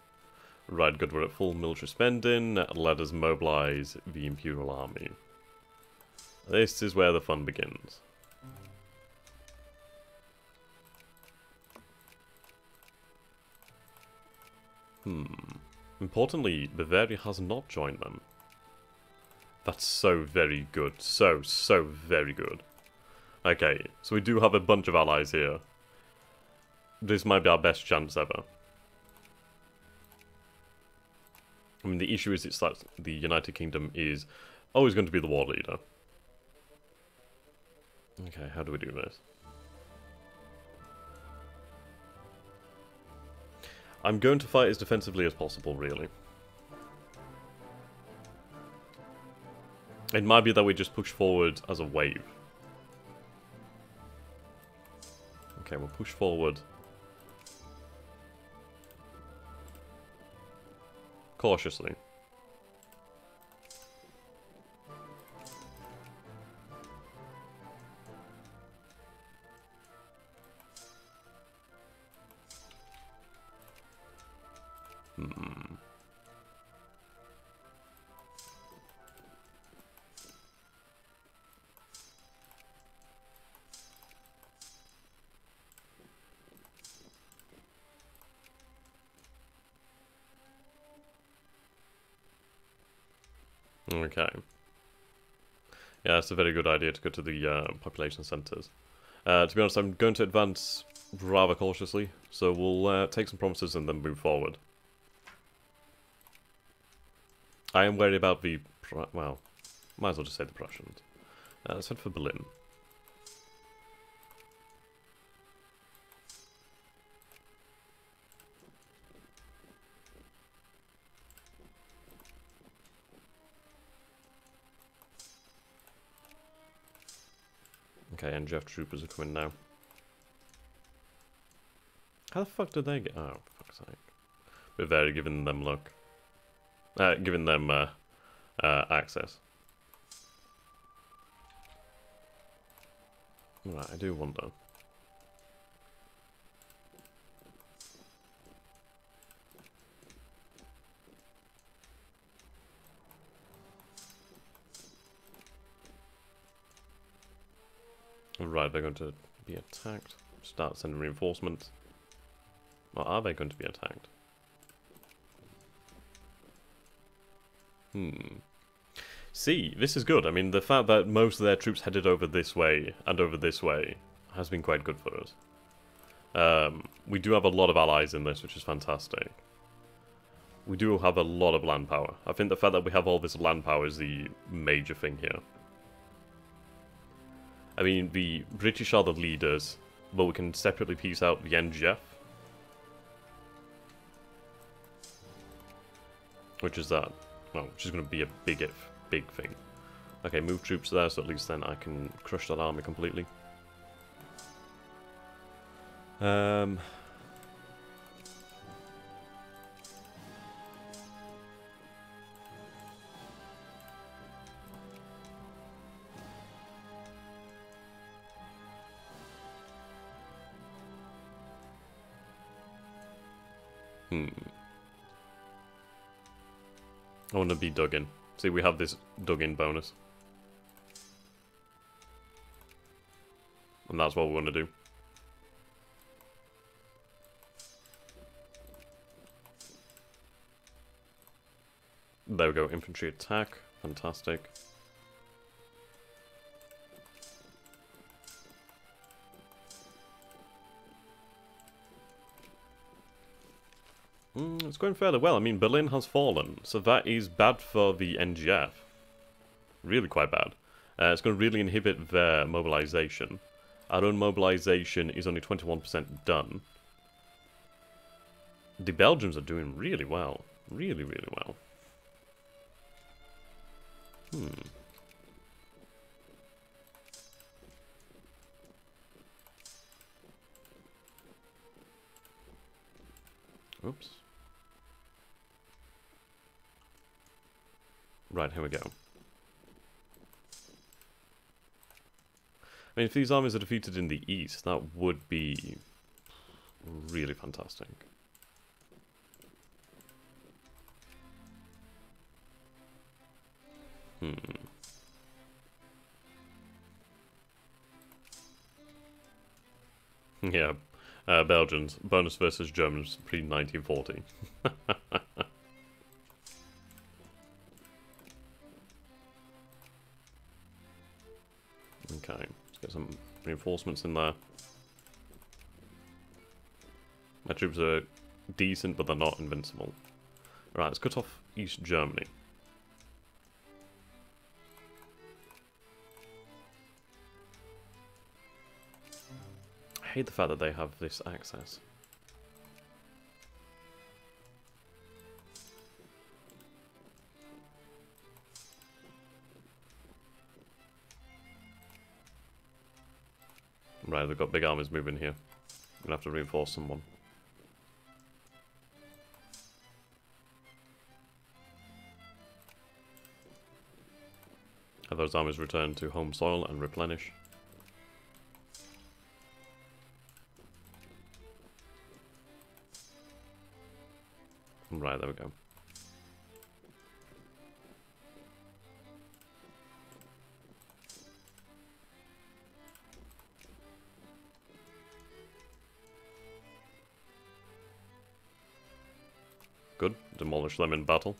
Right, good, we're at full military spending. Let us mobilize the Imperial Army. This is where the fun begins. Importantly, Bavaria has not joined them. That's so very good. So very good. Okay, so we do have a bunch of allies here. This might be our best chance ever. I mean, the issue is it's that the United Kingdom is always going to be the war leader. Okay, how do we do this? I'm going to fight as defensively as possible, really. It might be that we just push forward as a wave. Okay, we'll push forward. Cautiously. Okay. Yeah, it's a very good idea to go to the population centres. To be honest, I'm going to advance rather cautiously, so we'll take some promises and then move forward. I am worried about the... well, might as well just say the Prussians. Let's head for Berlin. Okay, and Jeff troopers are coming now. How the fuck did they get... oh, for fuck's sake. We're very giving them luck. Giving them access. Right, I do wonder. Right, they're going to be attacked. Start sending reinforcements. Or are they going to be attacked? See, this is good. I mean, the fact that most of their troops headed over this way and over this way has been quite good for us. We do have a lot of allies in this, which is fantastic. We do have a lot of land power. I think the fact that we have all this land power is the major thing here. I mean, the British are the leaders, but we can separately piece out the NGF. Which is that? Well, which is going to be a big thing. Okay, move troops there, so at least then I can crush that army completely. I want to be dug in. See, we have this dug in bonus. And that's what we want to do. There we go, infantry attack. Fantastic. It's going fairly well. I mean, Berlin has fallen, so that is bad for the NGF. Really quite bad. It's going to really inhibit their mobilization. Our own mobilization is only 21% done. The Belgians are doing really well. Really, really well. Oops. Right, here we go. I mean, if these armies are defeated in the east, that would be really fantastic. Yeah, Belgians. Bonus versus Germans pre-1940. Okay, let's get some reinforcements in there. My troops are decent, but they're not invincible. Right, let's cut off East Germany. I hate the fact that they have this access. Right, they've got big armies moving here. I'm gonna have to reinforce someone. Have those armies return to home soil and replenish. Right, there we go. Good. Demolish them in battle.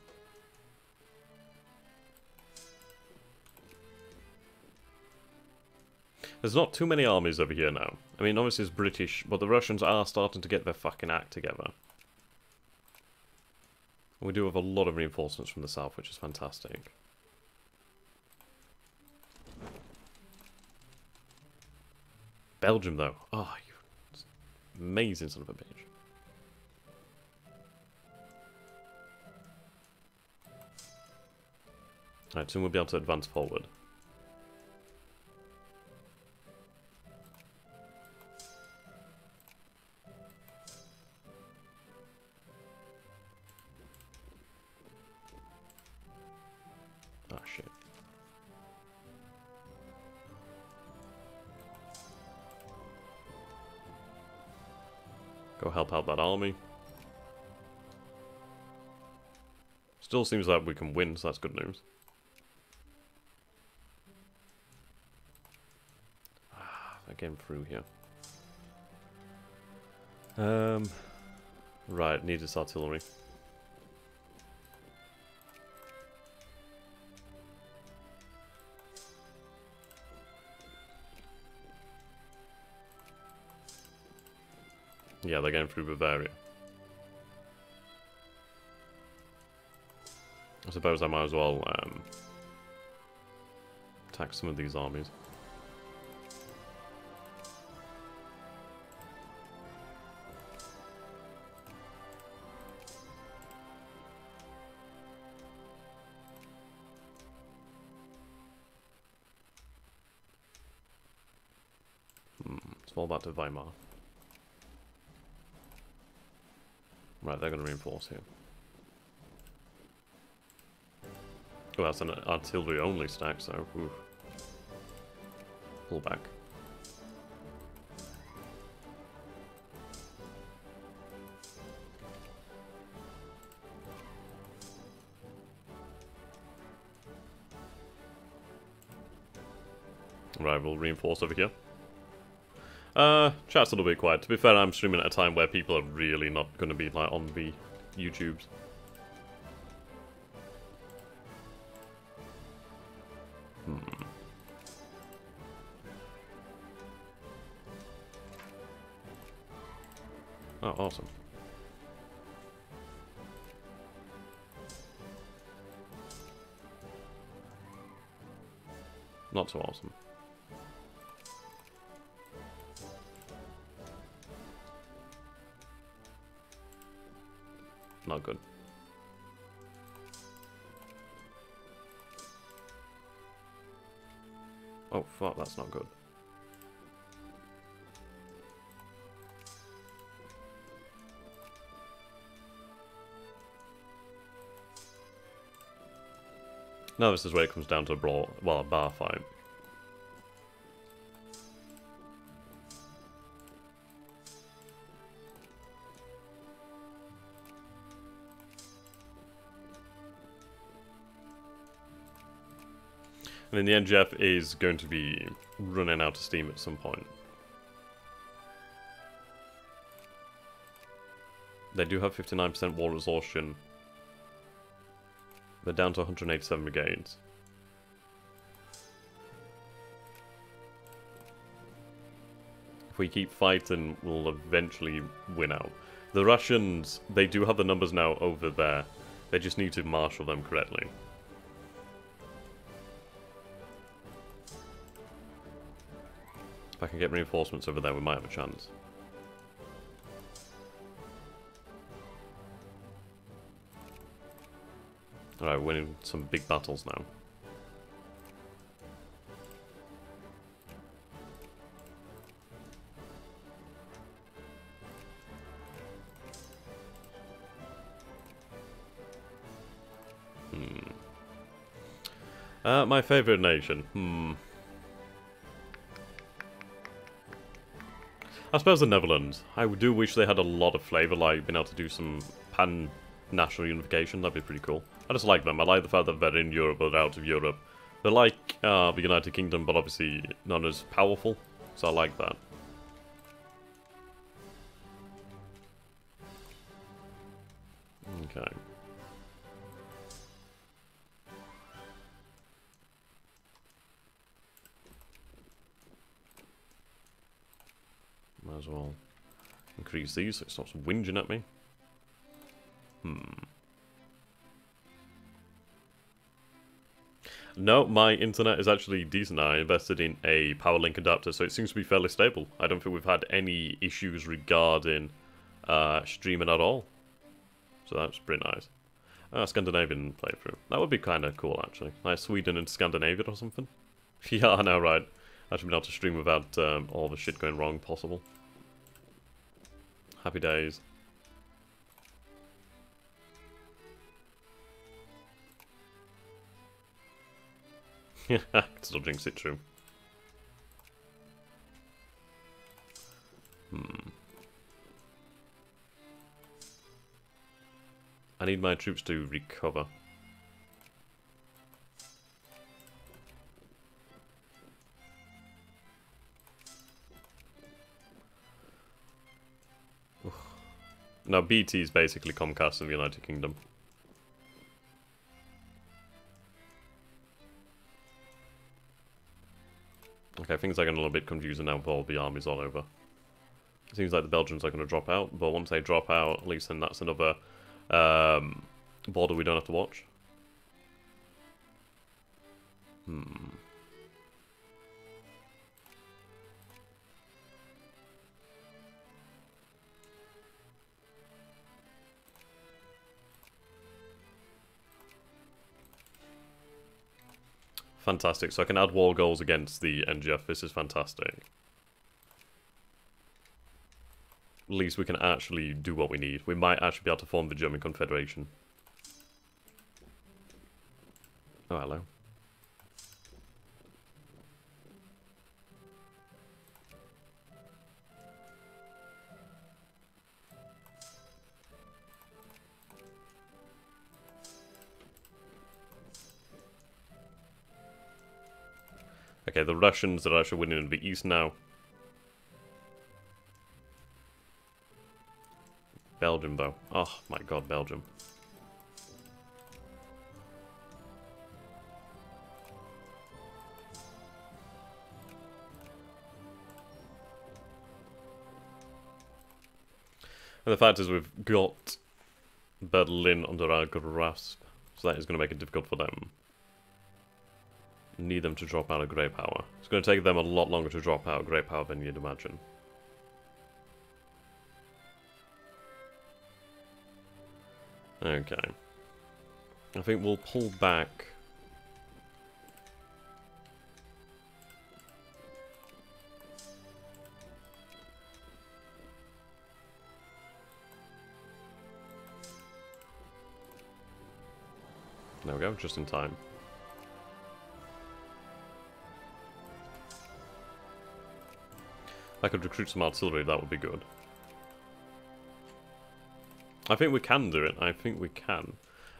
There's not too many armies over here now. I mean, obviously it's British, but the Russians are starting to get their fucking act together. We do have a lot of reinforcements from the south, which is fantastic. Belgium, though. Oh, you amazing son of a bitch. Alright, soon we'll be able to advance forward. Ah, shit. Go help out that army. Still seems like we can win, so that's good news. Getting through here. Right, need this artillery. Yeah, they're getting through Bavaria. I suppose I might as well attack some of these armies. Let's fall back to Weimar. Right, they're going to reinforce here. Oh, that's an artillery-only stack, so... Ooh. Pull back. Right, we'll reinforce over here. Chat's a little bit quiet. To be fair, I'm streaming at a time where people are really not going to be like on the YouTubes. Oh, awesome. Not so awesome. Not good. Oh, fuck, that's not good. Now this is where it comes down to a brawl, well, a bar fight. And in the end, Jeff is going to be running out of steam at some point. They do have 59% war exhaustion. They're down to 187 brigades. If we keep fighting, we'll eventually win out. The Russians, they do have the numbers now over there. They just need to marshal them correctly. If I can get reinforcements over there, we might have a chance. Alright, we're winning some big battles now. My favourite nation. I suppose the Netherlands. I do wish they had a lot of flavour, like being able to do some pan-national unification. That'd be pretty cool. I just like them. I like the fact that they're in Europe but out of Europe. They're like the United Kingdom, but obviously not as powerful. So I like that. Okay. Might as well increase these so it stops whinging at me. No, my internet is actually decent now. I invested in a power link adapter, so it seems to be fairly stable. I don't think we've had any issues regarding streaming at all. So that's pretty nice. Scandinavian playthrough. That would be kind of cool, actually. Like Sweden and Scandinavia or something. Yeah, I know, right? I should be able to stream without all the shit going wrong possible. Happy days. Still jinx it, true. I need my troops to recover. Now BT is basically Comcast in the United Kingdom. Okay, things are getting a little bit confusing now with all the armies all over. It seems like the Belgians are going to drop out, but once they drop out, at least then that's another border we don't have to watch. Fantastic, so I can add war goals against the NGF. This is fantastic. At least we can actually do what we need. We might actually be able to form the German Confederation. Oh, hello. Okay, the Russians are actually winning in the east now. Belgium, though. Oh my god, Belgium. And the fact is we've got Berlin under our grasp, so that is going to make it difficult for them. Need them to drop out of Great Power. It's going to take them a lot longer to drop out of Great Power than you'd imagine. Okay. I think we'll pull back. There we go, just in time. If I could recruit some artillery, that would be good. I think we can do it. I think we can.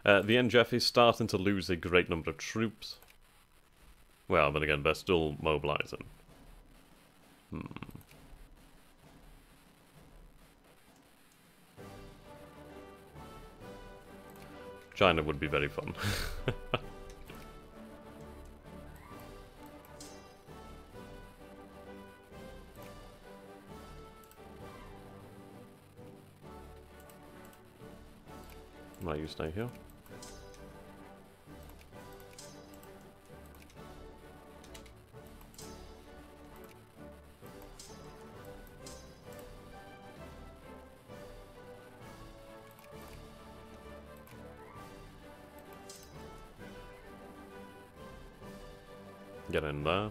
The NGF is starting to lose a great number of troops. Well, then again, they're still mobilizing. China would be very fun. Might you stay here? Get in there.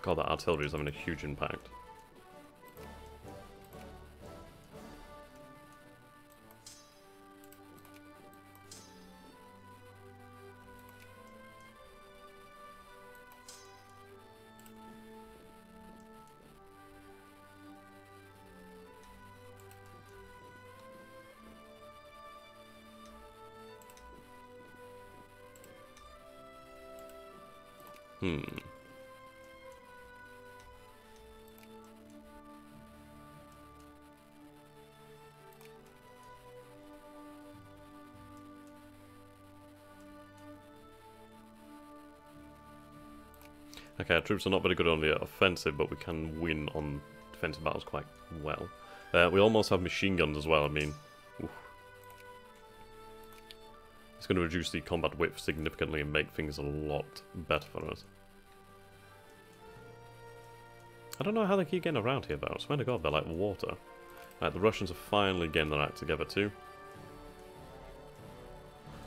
God, that artillery is having a huge impact. Okay, our troops are not very good on the offensive, but we can win on defensive battles quite well. We almost have machine guns as well, I mean... Oof. It's going to reduce the combat width significantly and make things a lot better for us. I don't know how they keep getting around here, though. I swear to God, they're like water. Right, the Russians are finally getting their act together, too.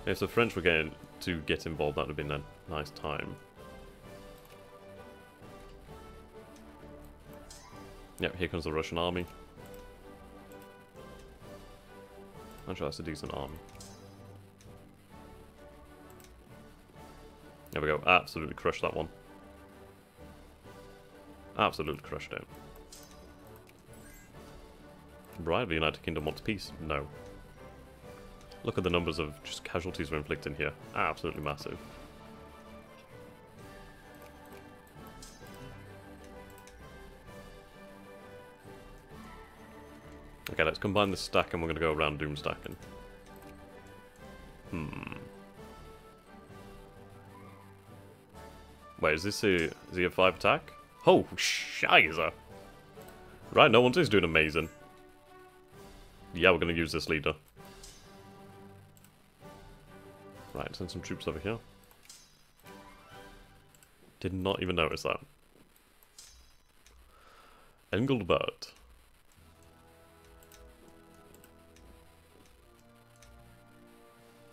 If the French were getting to get involved, that would have been a nice time. Yep, here comes the Russian army. Actually, that's a decent army. There we go. Absolutely crushed that one. Absolutely crushed it. Right, the United Kingdom wants peace? No. Look at the numbers of just casualties we're inflicting here. Absolutely massive. Okay, let's combine the stack and we're going to go around doom stacking. Wait, is this a 5 attack? Oh, shizer! Right, no one's doing amazing. Yeah, we're going to use this leader. Right, send some troops over here. Did not even notice that. Engelbert.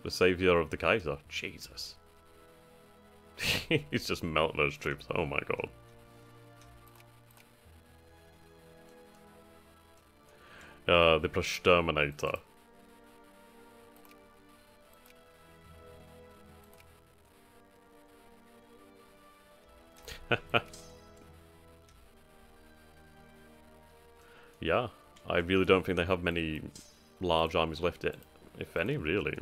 The savior of the Kaiser. Jesus. He's just melting those troops. Oh my god. The Exterminator. Yeah, I really don't think they have many large armies left, if any, really.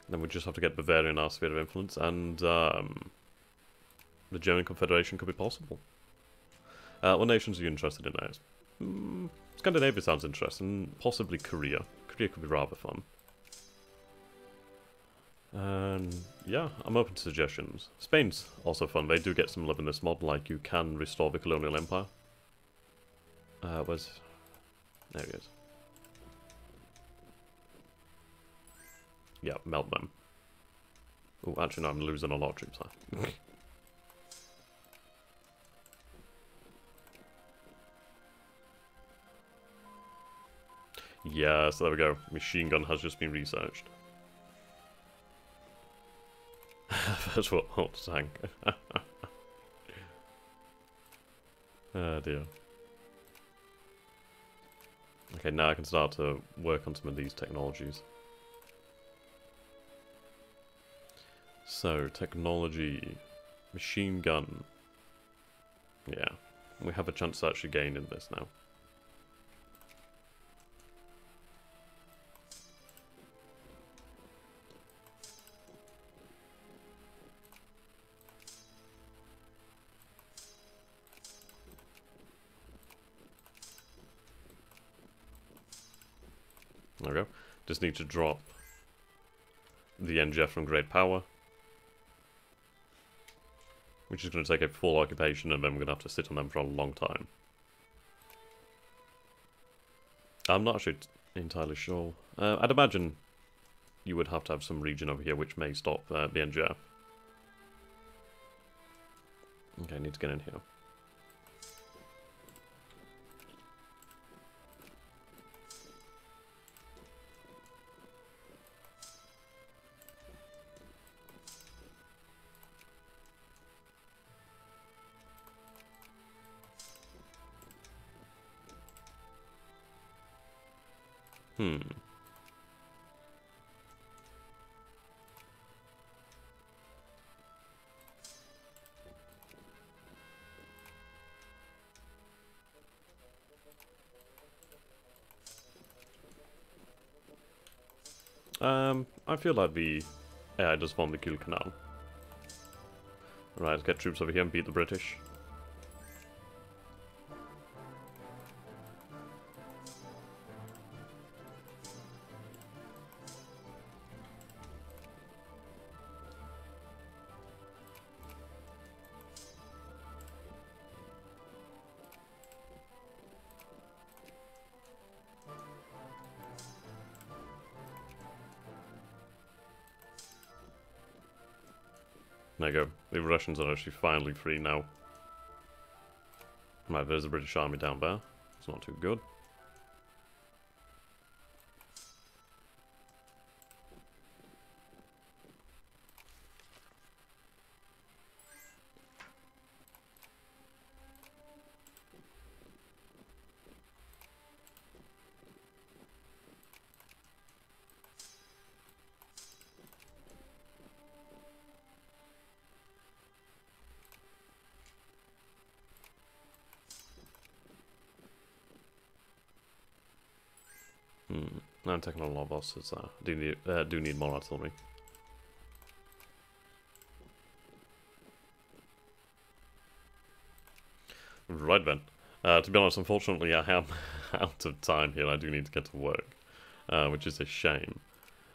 Then we just have to get Bavaria in our sphere of influence, and the German Confederation could be possible. What nations are you interested in next? Scandinavia sounds interesting, possibly Korea. Korea could be rather fun. Yeah, I'm open to suggestions. Spain's also fun. They do get some love in this mod, like you can restore the colonial empire. Where's... There he is. Yeah, melt them. Oh, actually no, I'm losing a lot of troops there. Yeah, so there we go. Machine gun has just been researched. That's what hot tank. Oh dear. Okay, now I can start to work on some of these technologies. So, technology, machine gun. Yeah, we have a chance to actually gain in this now. There we go. Just need to drop the NGF from Great Power, which is going to take a full occupation, and then we're going to have to sit on them for a long time. I'm not actually entirely sure. I'd imagine you would have to have some region over here which may stop the NGF. Okay, I need to get in here. Hmm. I feel like the AI just formed the Kiel Canal. Right, let's get troops over here and beat the British. There you go. The Russians are actually finally free now. Right, there's the British army down there. It's not too good. I'm taking on a lot of bosses. Do need more artillery. Right then. To be honest, unfortunately, I am out of time here. I do need to get to work, which is a shame.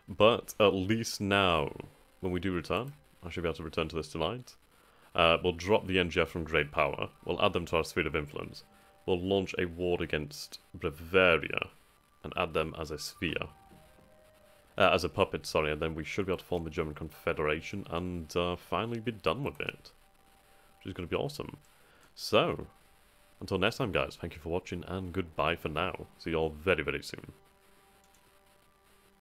But at least now, when we do return, I should be able to return to this tonight. We'll drop the NGF from Great Power. We'll add them to our sphere of influence. We'll launch a war against Bavaria and add them as a sphere. As a puppet, sorry, and then we should be able to form the German Confederation and finally be done with it. Which is going to be awesome. So, until next time guys, thank you for watching and goodbye for now. See you all very, very soon.